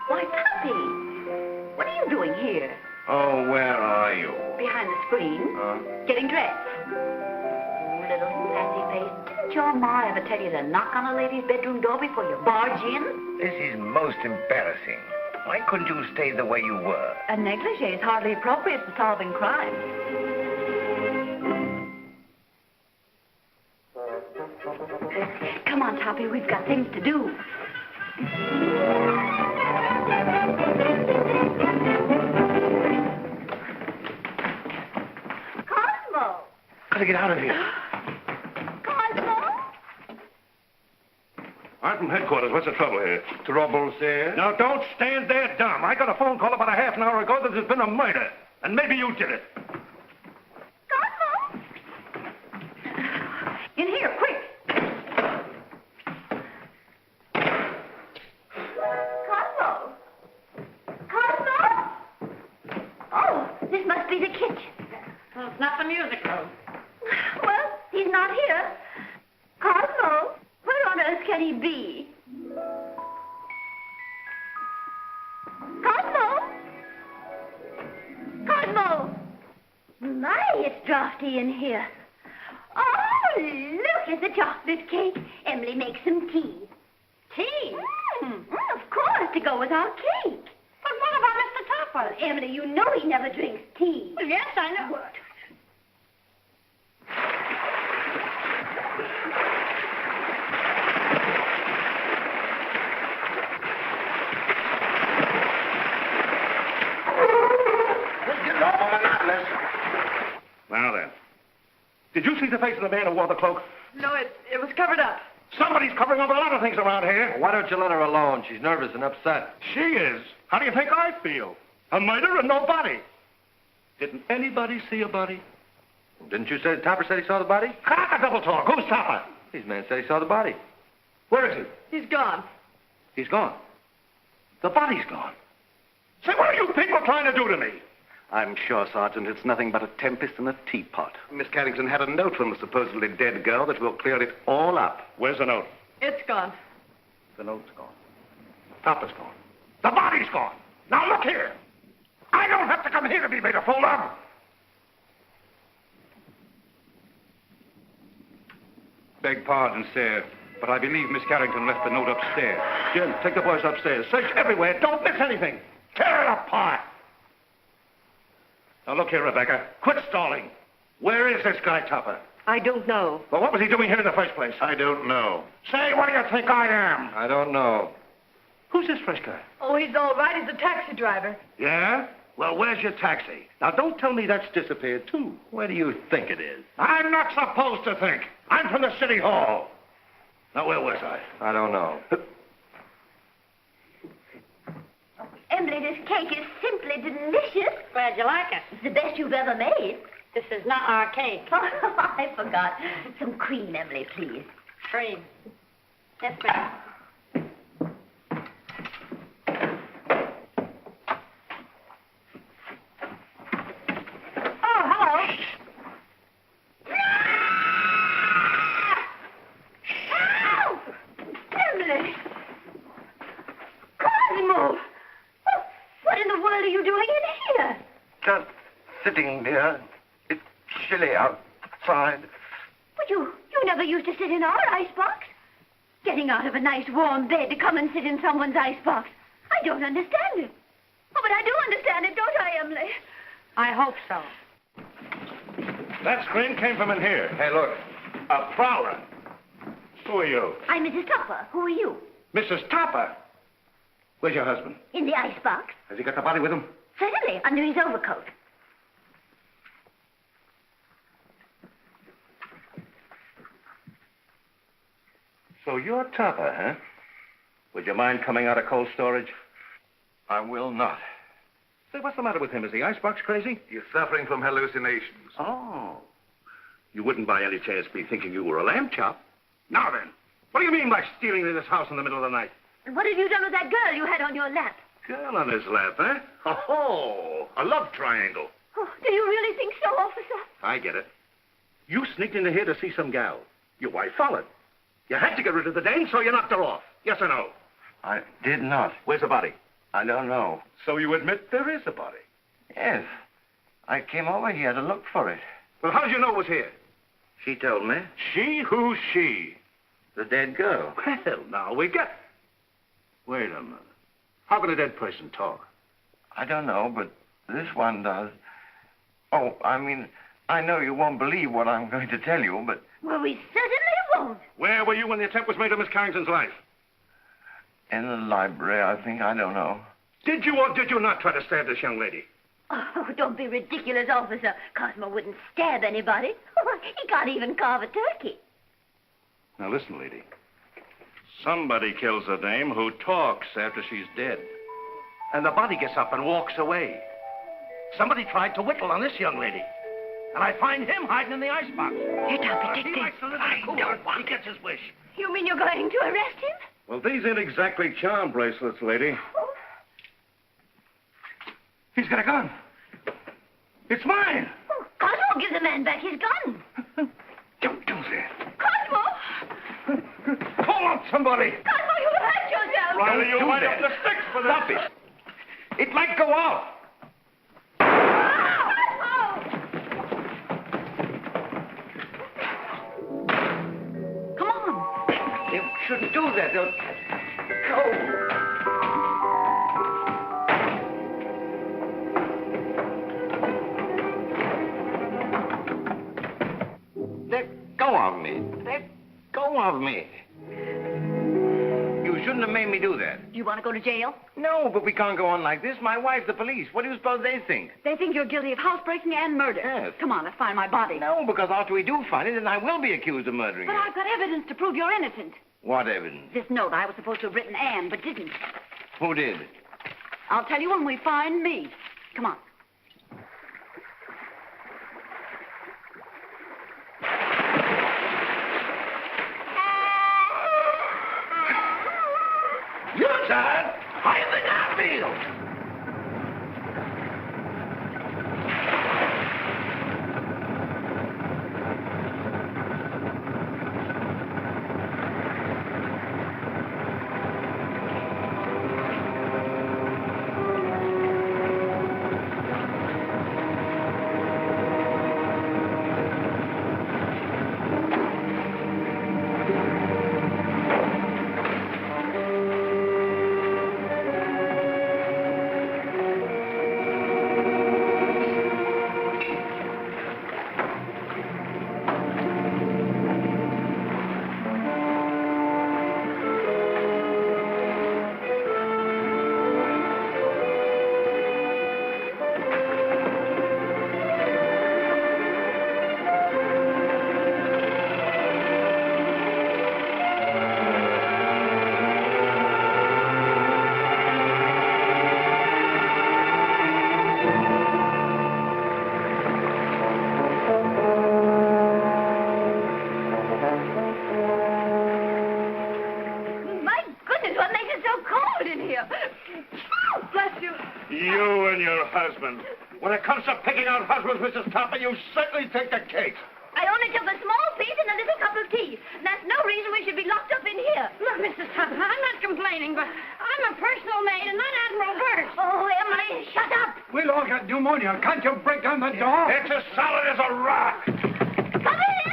Why, Tuppy, what are you doing here? Oh, where are you? Behind the screen? Getting dressed. Oh, little sassy face. Didn't your ma ever tell you to knock on a lady's bedroom door before you barge in? This is most embarrassing. Why couldn't you stay the way you were? A negligee is hardly appropriate for solving crimes. Come on, Toppy, we've got things to do. Cosmo! Gotta get out of here. Cosmo! I'm from headquarters. What's the trouble here? Trouble, sir? Now, don't stand there dumb. I got a phone call about a half an hour ago that there's been a murder. And maybe you did it. Cosmo! In here, quick! Cosmo! Cosmo! Oh, this must be the kitchen. Well, it's not the music room. Well, he's not here. Cosmo, where on earth can he be? Cosmo! Cosmo! My, it's drafty in here. Oh, look at the chocolate cake. Emily makes some tea. Tea? Of course, to go with our cake. But what about Mr. Topper? Emily, you know he never drinks tea. Well, yes, I know. What? Now then. Did you see the face of the man who wore the cloak? No, it was covered up. Somebody's covering up a lot of things around here. Why don't you let her alone? She's nervous and upset. She is. How do you think I feel? A murder and no body. Didn't anybody see a body? Didn't you say Topper said he saw the body? Cut the double talk. Who's Topper? These men said he saw the body. Where is he? He's gone. He's gone. The body's gone. Say, what are you people trying to do to me? I'm sure, Sergeant, it's nothing but a tempest in a teapot. Miss Carrington had a note from the supposedly dead girl that will clear it all up. Where's the note? It's gone. The note's gone. Topper's gone. The body's gone. Now look here. I don't have to come here to be made a fool of. Beg pardon, sir, but I believe Miss Carrington left the note upstairs. Jim, take the boys upstairs. Search everywhere. Don't miss anything. Tear it apart. Now, look here, Rebecca. Quit stalling. Where is this guy, Topper? I don't know. Well, what was he doing here in the first place? I don't know. Say, what do you think I am? I don't know. Who's this fresh guy? Oh, he's all right. He's a taxi driver. Yeah? Well, where's your taxi? Now, don't tell me that's disappeared, too. Where do you think it is? I'm not supposed to think. I'm from the city hall. Now, where was I? I don't know. Emily, this cake is simply delicious. Glad you like it. It's the best you've ever made. This is not our cake. I forgot. Some cream, Emily, please. Cream. Yes, ma'am. Oh, hello. Help! Emily! Cosmo! What in the world are you doing in here? Just sitting there. It's chilly outside. But you never used to sit in our icebox. Getting out of a nice warm bed to come and sit in someone's icebox. I don't understand it. Oh, but I do understand it, don't I, Emily? I hope so. That scream came from in here. Hey, look. A prowler. Who are you? I'm Mrs. Topper. Who are you? Mrs. Topper. Where's your husband? In the icebox. Has he got the body with him? Certainly, under his overcoat. So you're Topper, huh? Would you mind coming out of cold storage? I will not. Say, what's the matter with him? Is the icebox crazy? He's suffering from hallucinations. Oh. You wouldn't by any chance be thinking you were a lamb chop? Now then, what do you mean by stealing into this house in the middle of the night? And what have you done with that girl you had on your lap? Girl on his lap, huh? Oh, a love triangle. Oh, do you really think so, officer? I get it. You sneaked into here to see some gal. Your wife followed. You had to get rid of the dame, so you knocked her off. Yes or no? I did not. Where's the body? I don't know. So you admit there is a body? Yes. I came over here to look for it. Well, how did you know it was here? She told me. She? Who's she? The dead girl. Well, now we get... Wait a minute. How can a dead person talk? I don't know, but this one does. Oh, I mean, I know you won't believe what I'm going to tell you, but... Well, we certainly won't. Where were you when the attempt was made on Miss Carrington's life? In the library, I think. I don't know. Did you or did you not try to stab this young lady? Oh, don't be ridiculous, officer. Cosmo wouldn't stab anybody. He can't even carve a turkey. Now, listen, lady. Somebody kills a dame who talks after she's dead. And the body gets up and walks away. Somebody tried to whittle on this young lady. And I find him hiding in the icebox. Here, Toppy, take He this. likes to live in a cooler. He gets his wish. You mean you're going to arrest him? Well, these ain't exactly charm bracelets, lady. He's got a gun. It's mine. Oh, Cosmo, give the man back his gun. Don't do that. Cosmo! Call out somebody! Cosmo, you'll hurt yourself. Riley, Don't you'll do wind that. up the sticks for this. Stop it. It might go off. Come on. You shouldn't do that. They'll... Go. Let go of me. Let go of me. You shouldn't have made me do that. Do you want to go to jail? No, but we can't go on like this. My wife, the police. What do you suppose they think? They think you're guilty of housebreaking and murder. Yes. Come on, let's find my body. No, because after we do find it, then I will be accused of murdering But her. I've got evidence to prove you're innocent. What evidence? This note I was supposed to have written Anne, but didn't. Who did? I'll tell you when we find me. Come on. You're tired. I think I feel. My goodness, what makes it so cold in here? Oh, bless you. You and your husband. When it comes to picking out husbands, Mrs. Topper, you certainly take the cake. I only took a small piece and a little cup of tea. That's no reason we should be locked up in here. Look, Mrs. Tupper, I'm not complaining, but I'm a personal maid and not Admiral Burt. Oh, Emily, shut up. We'll all get pneumonia. Can't you break down the door? It's as solid as a rock. Come in.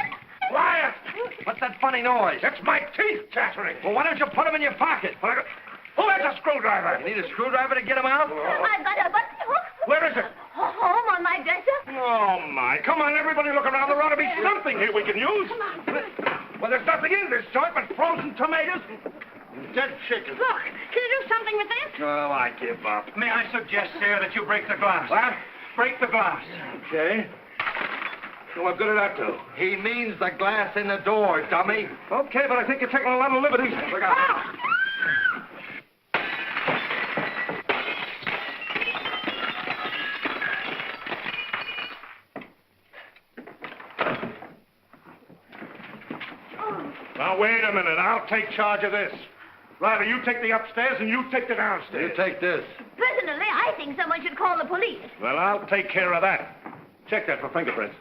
Quiet! What's that funny noise? It's my teeth chattering. Well, why don't you put them in your pocket? Who has a screwdriver? You need a screwdriver to get them out? I've got a button hook. Where is it? Home on my dresser. Oh, my. Come on, everybody look around. There ought to be something here we can use. Come on. Well, there's nothing in this joint but frozen tomatoes and dead chicken. Look, can you do something with this? Oh, I give up. May I suggest, sir, that you break the glass? What? Break the glass. Okay. So what good did that do? He means the glass in the door, dummy. Okay, but I think you're taking a lot of liberties. Look out. Now, wait a minute. I'll take charge of this. Riley, you take the upstairs and you take the downstairs. You take this. Personally, I think someone should call the police. Well, I'll take care of that. Check that for fingerprints.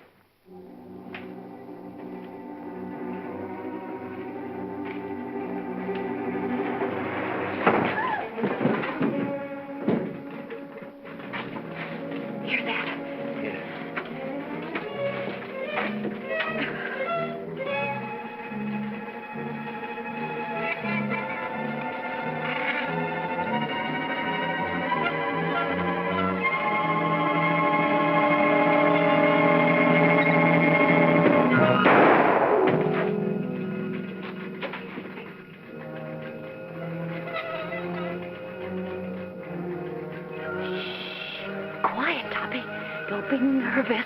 Hear that? Quiet, Toppy. Don't be nervous.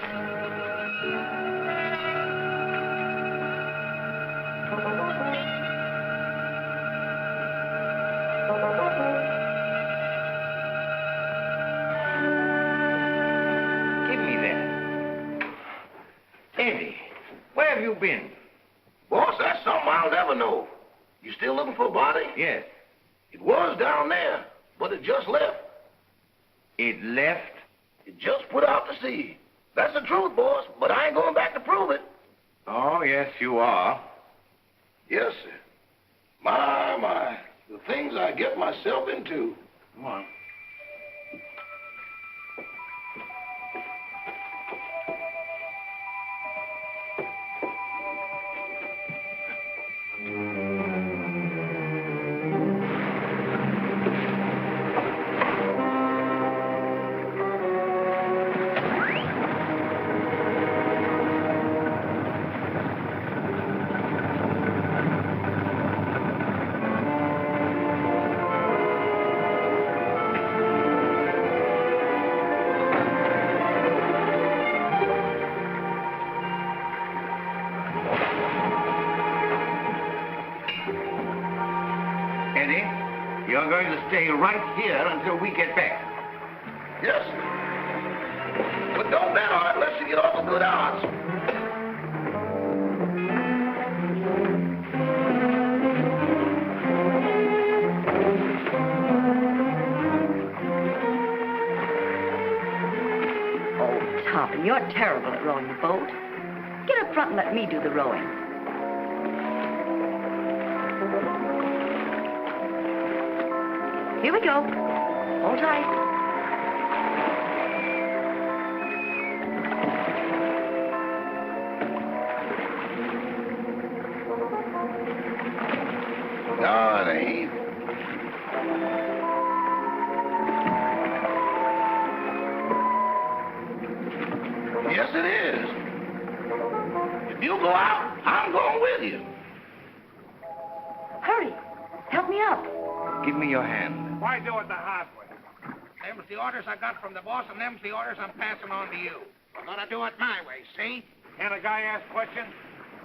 I'll never know. You still looking for a body? Yes. It was down there, but it just left. It left? It just put out to sea. That's the truth, boss, but I ain't going back to prove it. Oh, yes, you are. Yes, sir. My. The things I get myself into. Come on. Eddie, you're going to stay right here until we get back. Yes, sir. But don't bet on it unless you get off a good odds. Oh, Toppy, you're terrible at rowing the boat. Get up front and let me do the rowing. Here we go. Hold tight. No, it ain't. Yes, it is. If you go out, I'm going with you. Hurry. Help me up. Give me your hand. Why do it the hard way? Them's the orders I got from the boss, and them's the orders I'm passing on to you. We're gonna do it my way, see? Can a guy ask questions?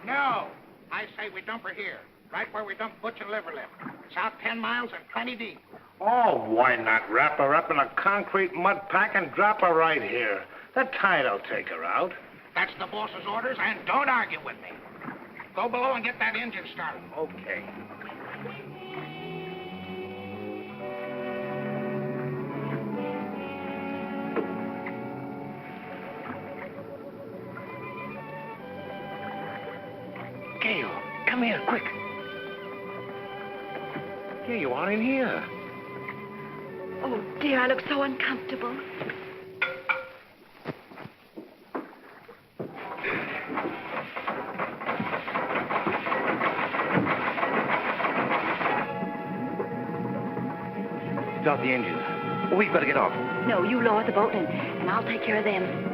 No. I say we dump her here, right where we dump Butch and Liverlip. It's out 10 miles and plenty deep. Oh, why not wrap her up in a concrete mud pack and drop her right here? The tide'll take her out. That's the boss's orders, and don't argue with me. Go below and get that engine started. Okay. Gail, come here, quick. Here you are in here. Oh, dear, I look so uncomfortable. Start the engine. We've got to get off. No, you lower the boat and I'll take care of them.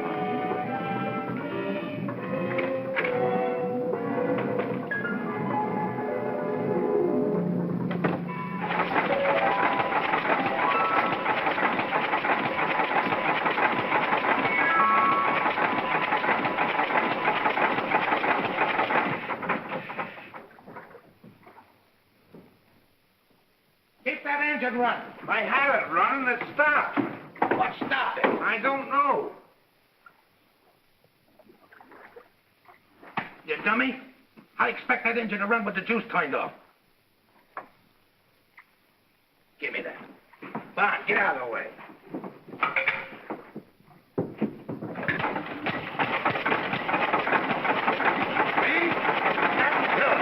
Keep that engine running. I had it running. It stopped. What stopped it? I don't know. You dummy. I expect that engine to run with the juice turned off. Give me that. Bon, get out of the way. See? That's good.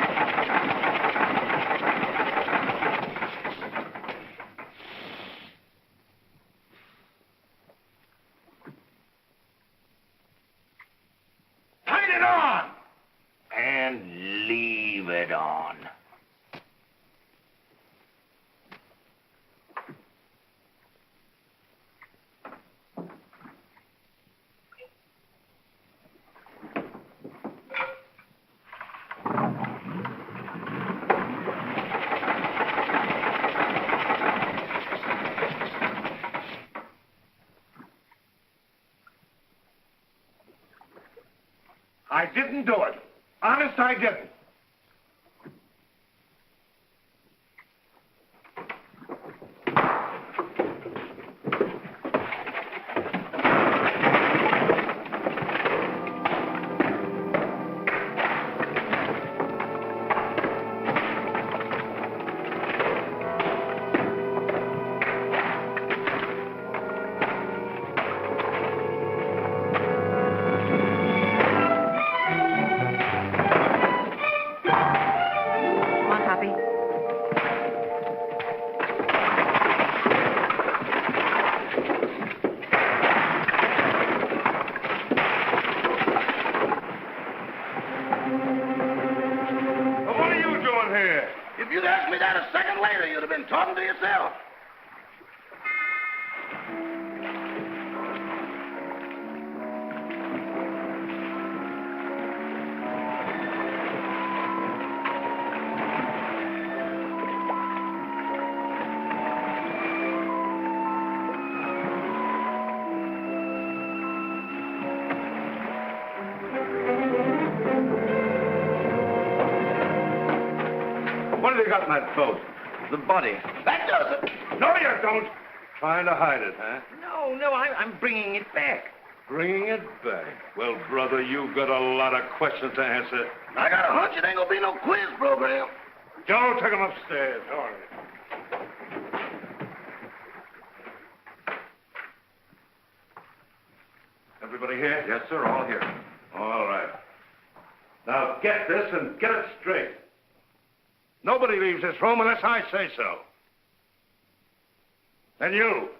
Turn it on! And leave it on. I didn't do it. Honest, I didn't. on, Poppy. Well, what are you doing here? If you'd asked me that a second later, you'd have been talking to yourself. What have you got in that boat? The body. That does it. No, you don't. Trying to hide it, huh? No, I'm bringing it back. Bringing it back. Well, brother, you've got a lot of questions to answer. I got a hunch it ain't gonna be no quiz program. Joe, take him upstairs. All right. Everybody here? Yes, sir, all here. All right. Now get this and get it straight. Nobody leaves this room unless I say so. And you,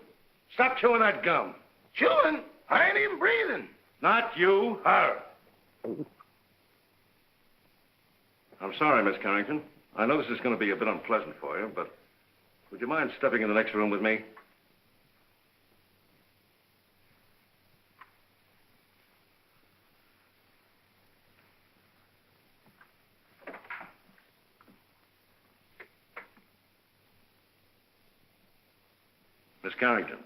stop chewing that gum. Chewing? I ain't even breathing. Not you, her. I'm sorry, Miss Carrington. I know this is going to be a bit unpleasant for you, but would you mind stepping in the next room with me? Miss Carrington,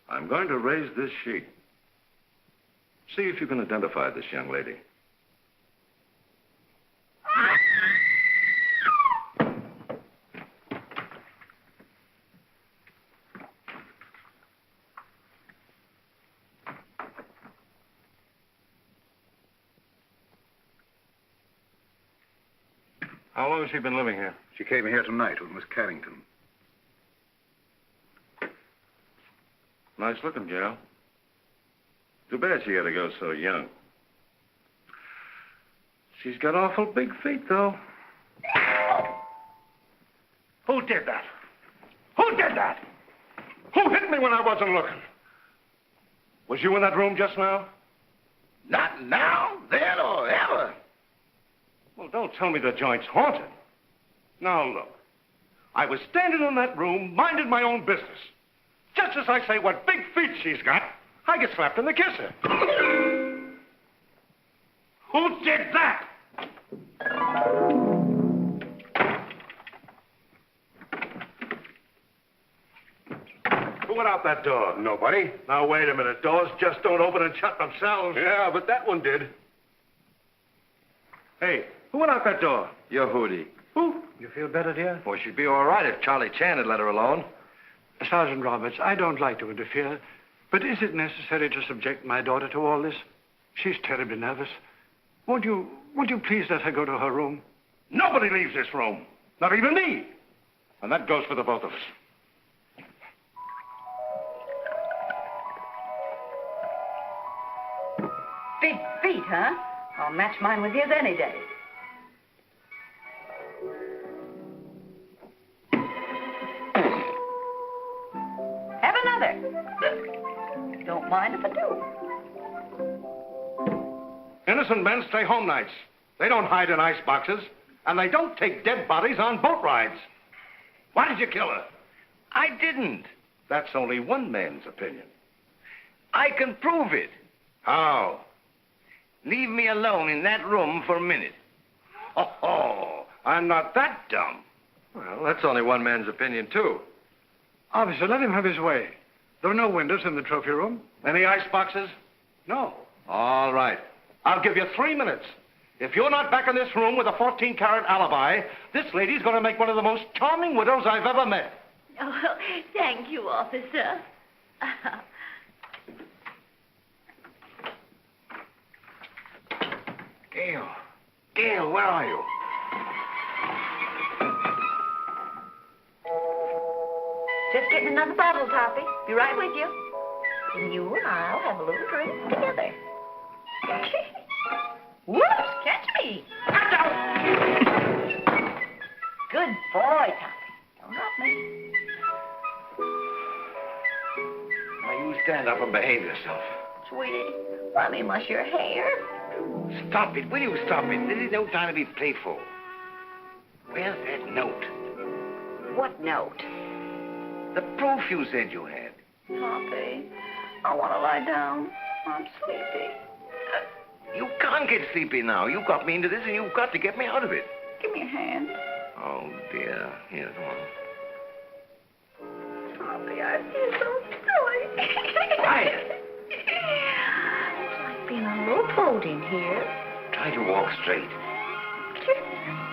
I'm going to raise this sheet. See if you can identify this young lady. How long has she been living here? She came here tonight with Miss Carrington. Nice looking gal. Too bad she had to go so young. She's got awful big feet, though. Who did that? Who did that? Who hit me when I wasn't looking? Was you in that room just now? Not now, then, or ever. Well, don't tell me the joint's haunted. Now, look. I was standing in that room, minding my own business. Just as I say what big feet she's got, I get slapped in the kisser. Who did that? Who went out that door? Nobody. Now, wait a minute. Doors just don't open and shut themselves. Yeah, but that one did. Hey, who went out that door? Your Hootie. Who? You feel better, dear? Well, she'd be all right if Charlie Chan had let her alone. Sergeant Roberts, I don't like to interfere, but is it necessary to subject my daughter to all this? She's terribly nervous. Won't you please let her go to her room? Nobody leaves this room. Not even me. And that goes for the both of us. Big feet, huh? I'll match mine with his any day. Have another. Don't mind if I do. Innocent men stay home nights. They don't hide in ice boxes, and they don't take dead bodies on boat rides. Why did you kill her? I didn't. That's only one man's opinion. I can prove it. How? Leave me alone in that room for a minute. Oh, I'm not that dumb. Well, that's only one man's opinion, too. Officer, let him have his way. There are no windows in the trophy room. Any ice boxes? No. All right. I'll give you 3 minutes. If you're not back in this room with a 14-carat alibi, this lady's going to make one of the most charming widows I've ever met. Oh, thank you, officer. Gail, where are you? Just getting another bottle, Toppy. Be right with you. And you and I'll have a little drink together. Whoops, catch me. Good boy, Toppy. Don't drop me. Now, you stand up and behave yourself. Sweetie, let me mush your hair. Stop it. Will you stop it? This is no time to be playful. Where's that note? What note? The proof you said you had. Toppy, I want to lie down. I'm sleepy. You can't get sleepy now. You got me into this, and you've got to get me out of it. Give me a hand. Oh, dear. Here, come on. Toppy, I feel so silly. Quiet. It's like being a little boat in here. Try to walk straight.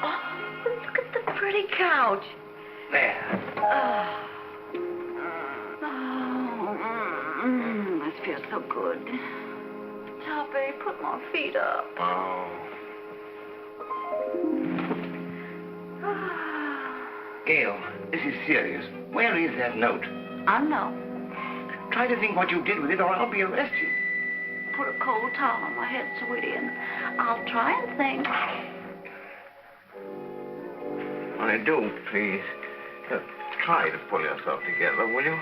Oh, look at the pretty couch. There. This feels so good. Toppy, put my feet up. Oh. Gail, this is serious. Where is that note? I know. Try to think what you did with it, or I'll be arrested. Put a cold towel on my head, sweetie, and I'll try and think. I do, please. Try to pull yourself together, will you?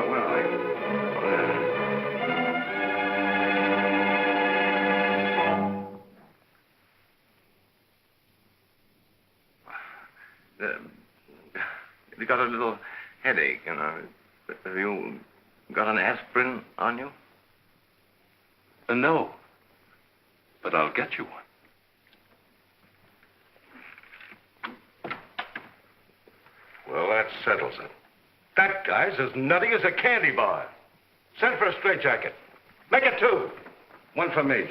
Where are you? You got a little headache, you know. Have you got an aspirin on you? No. But I'll get you one. Well, that settles it. That guy's as nutty as a candy bar. Send for a straitjacket. Make it 2. 1 for me.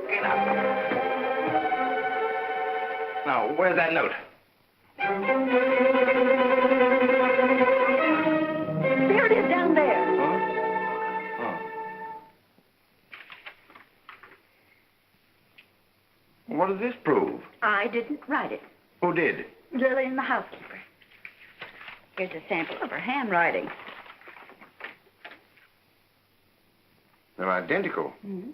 Get up. Now, where's that note? There it is down there. What does this prove? I didn't write it. Who did? Lillian, the housekeeper. Here's a sample of her handwriting. They're identical. Mm-hmm.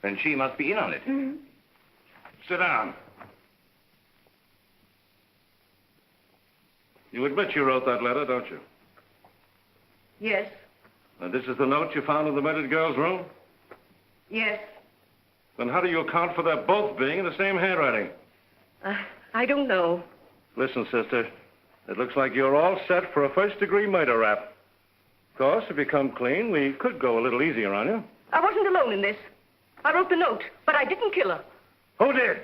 Then she must be in on it. Mm-hmm. Sit down. You admit you wrote that letter, don't you? Yes, And this is the note you found in the murdered girl's room? yes. Then how do you account for their both being in the same handwriting? I don't know. Listen, sister, it looks like you're all set for a first-degree murder rap. Of course, if you come clean, we could go a little easier on you. I wasn't alone in this. I wrote the note, but I didn't kill her. Who did?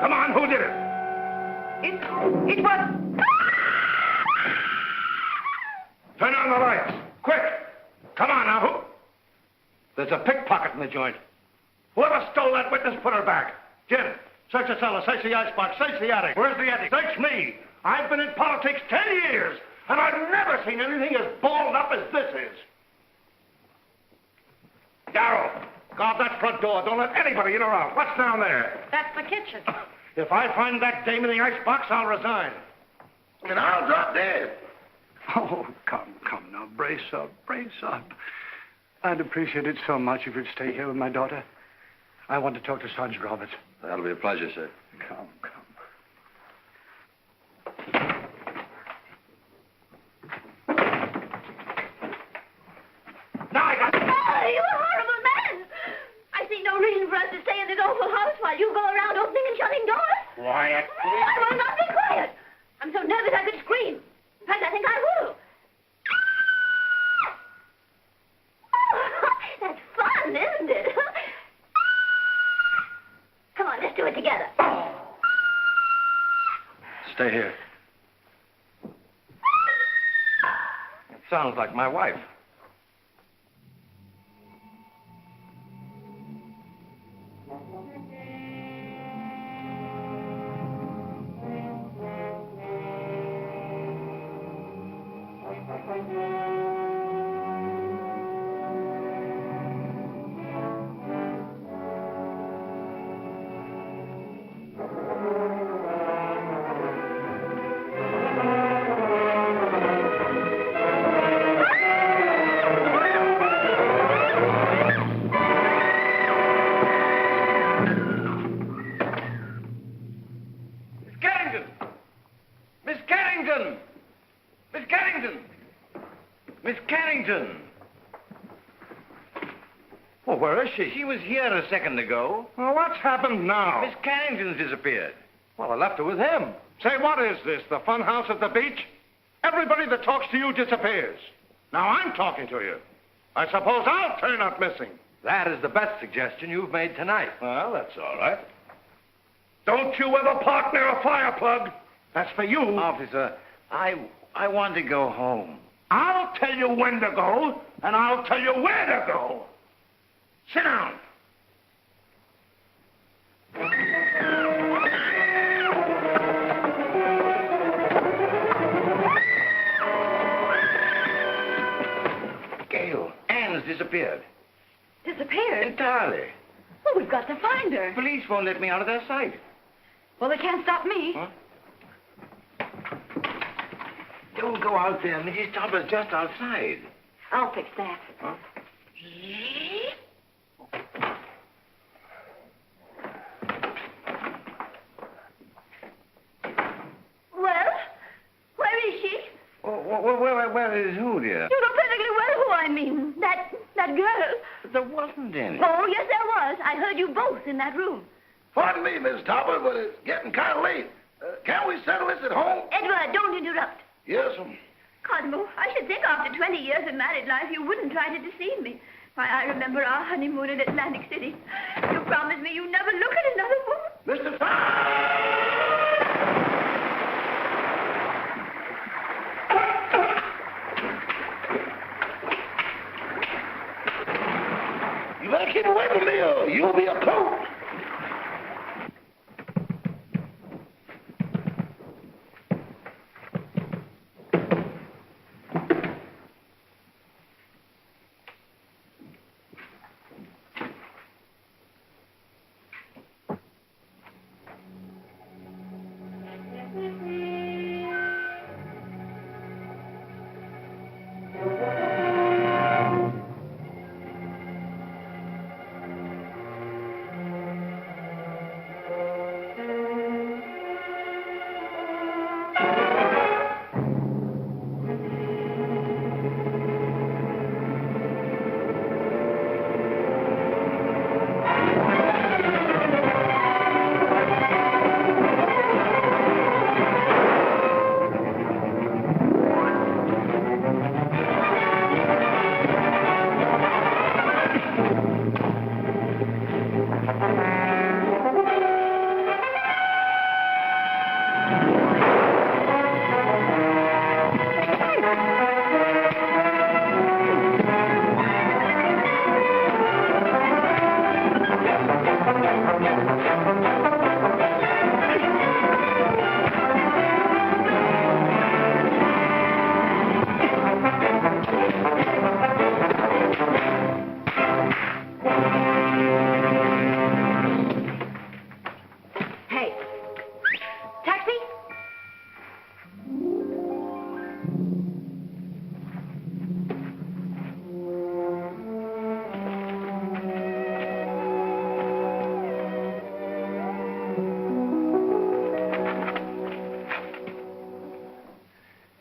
Come on, who did it? It was... Turn on the lights. Quick. Come on now, who? There's a pickpocket in the joint. Whoever stole that witness, put her back. Jim, search the cellar, search the icebox, search the attic. Where's the attic? Search me. I've been in politics 10 years, and I've never seen anything as balled up as this is. Darrell, guard that front door. Don't let anybody in or out. What's down there? That's the kitchen. If I find that dame in the icebox, I'll resign. And I'll drop dead. Oh, come now. Brace up. I'd appreciate it so much if you'd stay here with my daughter. I want to talk to Sergeant Roberts. That'll be a pleasure, sir. Come. Now I got... Oh, you horrible man! I see no reason for us to stay in this awful house while you go around opening and shutting doors. Quiet, I will not be quiet. I'm so nervous I could scream. In fact, I think I will. That's fun, isn't it? Come on, let's do it together. Stay here. It sounds like my wife. Carrington! Miss Carrington! Miss Carrington! Miss Carrington! Well, where is she? She was here a second ago. Well, what's happened now? Miss Carrington's disappeared. Well, I left her with him. Say, what is this, the fun house at the beach? Everybody that talks to you disappears. Now I'm talking to you. I suppose I'll turn up missing. That is the best suggestion you've made tonight. Well, that's all right. Don't you ever park near a fire plug. That's for you. Officer, I want to go home. I'll tell you when to go, and I'll tell you where to go. Sit down. Gail, Anne's disappeared. Disappeared? Entirely. Well, we've got to find her. Police won't let me out of their sight. Well, they can't stop me. Huh? Don't go out there. Mrs. Topper's just outside. I'll fix that. Huh? Well, where is she? Where is who, dear? You know perfectly well who I mean. That girl. There wasn't any. Oh, yes, there was. I heard you both in that room. Pardon me, Miss Topper, but it's getting kind of late. Can't we settle this at home? Edward, don't interrupt. Yes, Cosmo, I should think after 20 years of married life you wouldn't try to deceive me. Why, I remember our honeymoon in Atlantic City. You promised me you'd never look at another woman. Mr. You better keep away from me or you'll be a coat.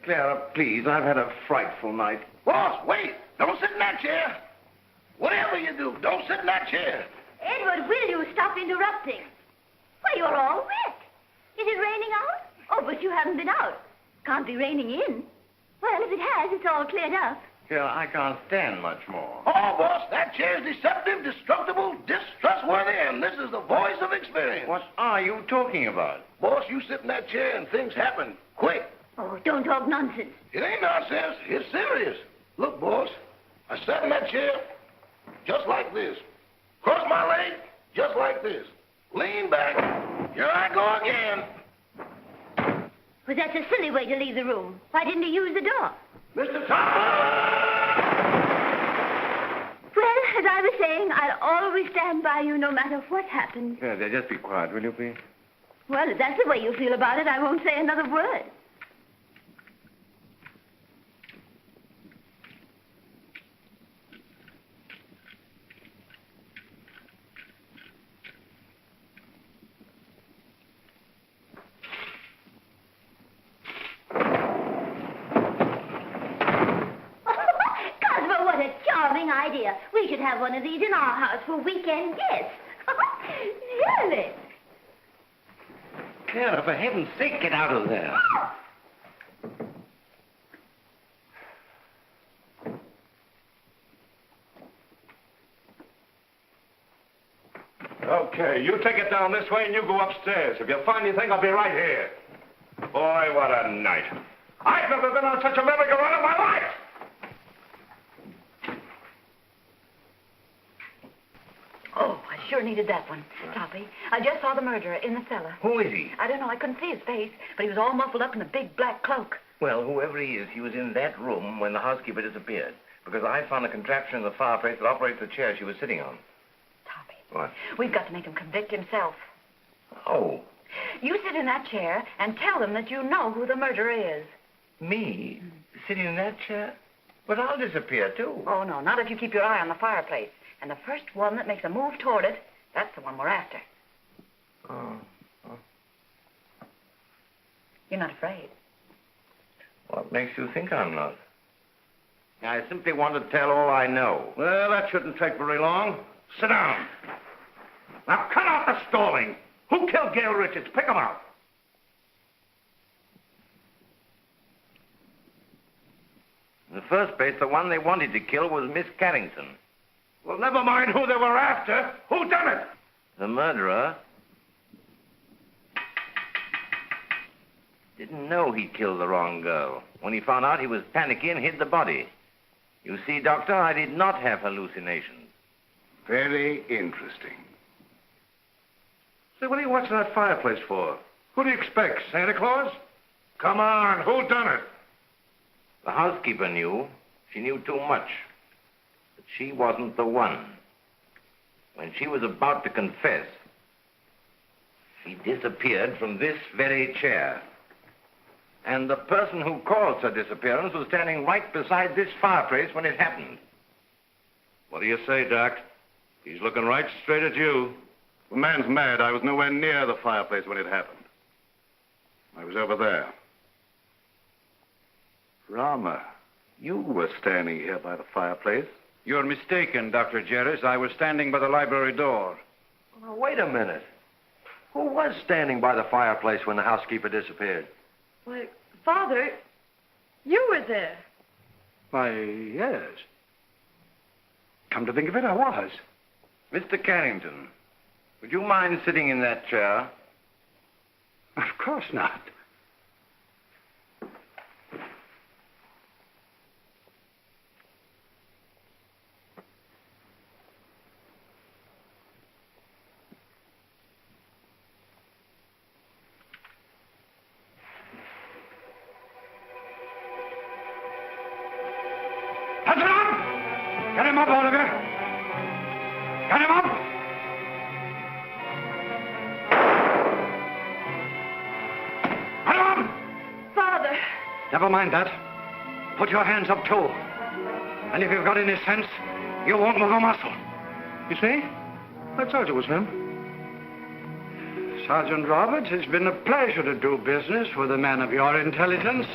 Clara, please, I've had a frightful night. Boss, wait. Don't sit in that chair. Whatever you do, don't sit in that chair. Edward, will you stop interrupting? Why, you're all wet. Is it raining out? Oh, but you haven't been out. Can't be raining in. Well, if it has, it's all cleared up. Clara, I can't stand much more. Oh, boss, that chair's deceptive, destructible, distrustworthy, and this is the voice of experience. What are you talking about? Boss, you sit in that chair and things happen quick. Oh, don't talk nonsense. It ain't nonsense. It's serious. Look, boss, I sat in that chair just like this. Cross my leg just like this. Lean back. Here I go again. Well, that's a silly way to leave the room. Why didn't he use the door? Mr. Thomas! Well, as I was saying, I'll always stand by you no matter what happens. Yeah, just be quiet, will you, please? Well, if that's the way you feel about it, I won't say another word. idea. We should have one of these in our house for weekend guests. Really? Clara, for heaven's sake, get out of there. Okay, you take it down this way and you go upstairs. If you find anything, I'll be right here. Boy, what a night. I've never been on such a merry-go-round in my life. Oh, I sure needed that one. Toppy, I just saw the murderer in the cellar. Who is he? I don't know. I couldn't see his face, but he was all muffled up in a big black cloak. Well, whoever he is, he was in that room when the housekeeper disappeared. Because I found a contraption in the fireplace that operates the chair she was sitting on. Toppy. What? We've got to make him convict himself. Oh, You sit in that chair and tell them that you know who the murderer is. me? Sitting in that chair? But I'll disappear, too. Oh, no, not if you keep your eye on the fireplace. And the first one that makes a move toward it, that's the one we're after. Oh. You're not afraid. What makes you think I'm not? I simply want to tell all I know. Well, that shouldn't take very long. Sit down. Now, cut out the stalling. Who killed Gail Richards? Pick him out. In the first place, the one they wanted to kill was Miss Carrington. Well, never mind who they were after. Who done it? The murderer didn't know he killed the wrong girl. When he found out, he was panicky and hid the body. You see, Doctor, I did not have hallucinations. Very interesting. Say, what are you watching that fireplace for? Who do you expect, Santa Claus? Come on, who done it? The housekeeper knew. She knew too much. But she wasn't the one. When she was about to confess, she disappeared from this very chair. And the person who caused her disappearance was standing right beside this fireplace when it happened. What do you say, Doc? He's looking right straight at you. The man's mad. I was nowhere near the fireplace when it happened. I was over there. Rama, you were standing here by the fireplace. You're mistaken, Dr. Jerris. I was standing by the library door. Now, wait a minute. Who was standing by the fireplace when the housekeeper disappeared? Why, Father, you were there. Why, yes. Come to think of it, I was. Mr. Carrington, would you mind sitting in that chair? Of course not. Get him up, Oliver! Get him up! Get him up! Father! Never mind that. Put your hands up, too. And if you've got any sense, you won't move a muscle. You see? I told you it was him. Sergeant Roberts, it's been a pleasure to do business with a man of your intelligence.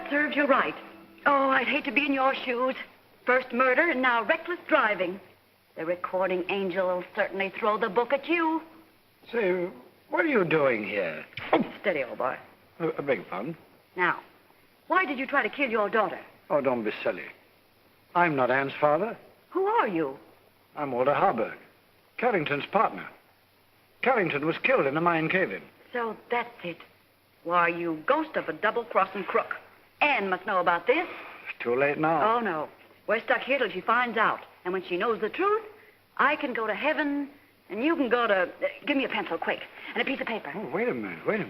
serves you right. Oh, I'd hate to be in your shoes. First murder and now reckless driving. The recording angel will certainly throw the book at you. Say, what are you doing here? Oh, steady, old boy. I beg your pardon? Now, why did you try to kill your daughter? Oh, don't be silly. I'm not Anne's father. Who are you? I'm Walter Harburg, Carrington's partner. Carrington was killed in a mine cave-in. So that's it. Why, you ghost of a double-crossing crook. Anne must know about this. It's too late now. Oh, no. We're stuck here till she finds out. And when she knows the truth, I can go to heaven, and you can go to... give me a pencil, quick, and a piece of paper. Oh, wait a minute.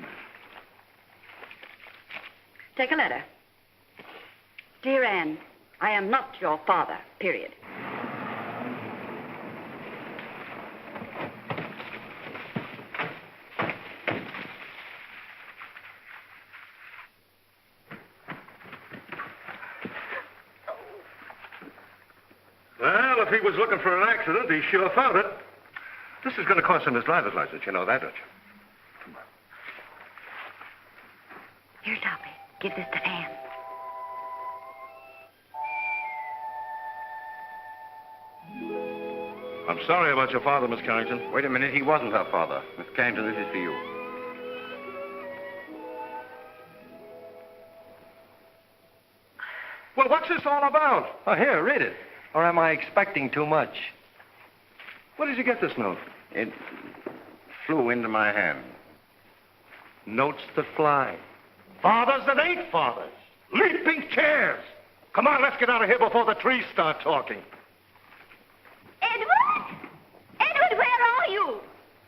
Take a letter. Dear Anne, I am not your father, period. Well, if he was looking for an accident, he sure found it. This is going to cost him his driver's license. You know that, don't you? Here, Toppy. Give this to Anne. I'm sorry about your father, Miss Carrington. Wait a minute. He wasn't her father. Miss Carrington, this is for you. Well, what's this all about? Oh, here, read it. Or am I expecting too much? Where did you get this note? It flew into my hand. Notes that fly. Fathers that ain't fathers. Leaping chairs. Come on, let's get out of here before the trees start talking. Edward? Edward, where are you?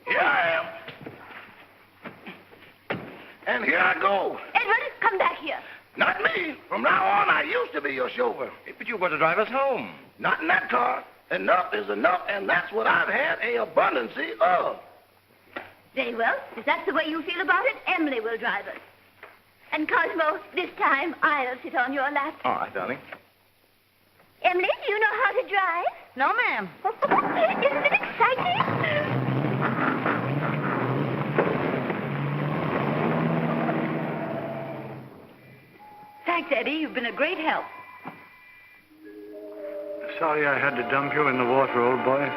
Here I am. And here I go. Edward, come back here. Not me. From now on, I used to be your chauffeur. But you were to drive us home. Not in that car. Enough is enough, and that's what I've had a abundance of. Very well. If that's the way you feel about it, Emily will drive us. And Cosmo, this time I'll sit on your lap. All right, darling. Emily, do you know how to drive? No, ma'am. Isn't it exciting? Thanks, Eddie. You've been a great help. Sorry I had to dump you in the water, old boy.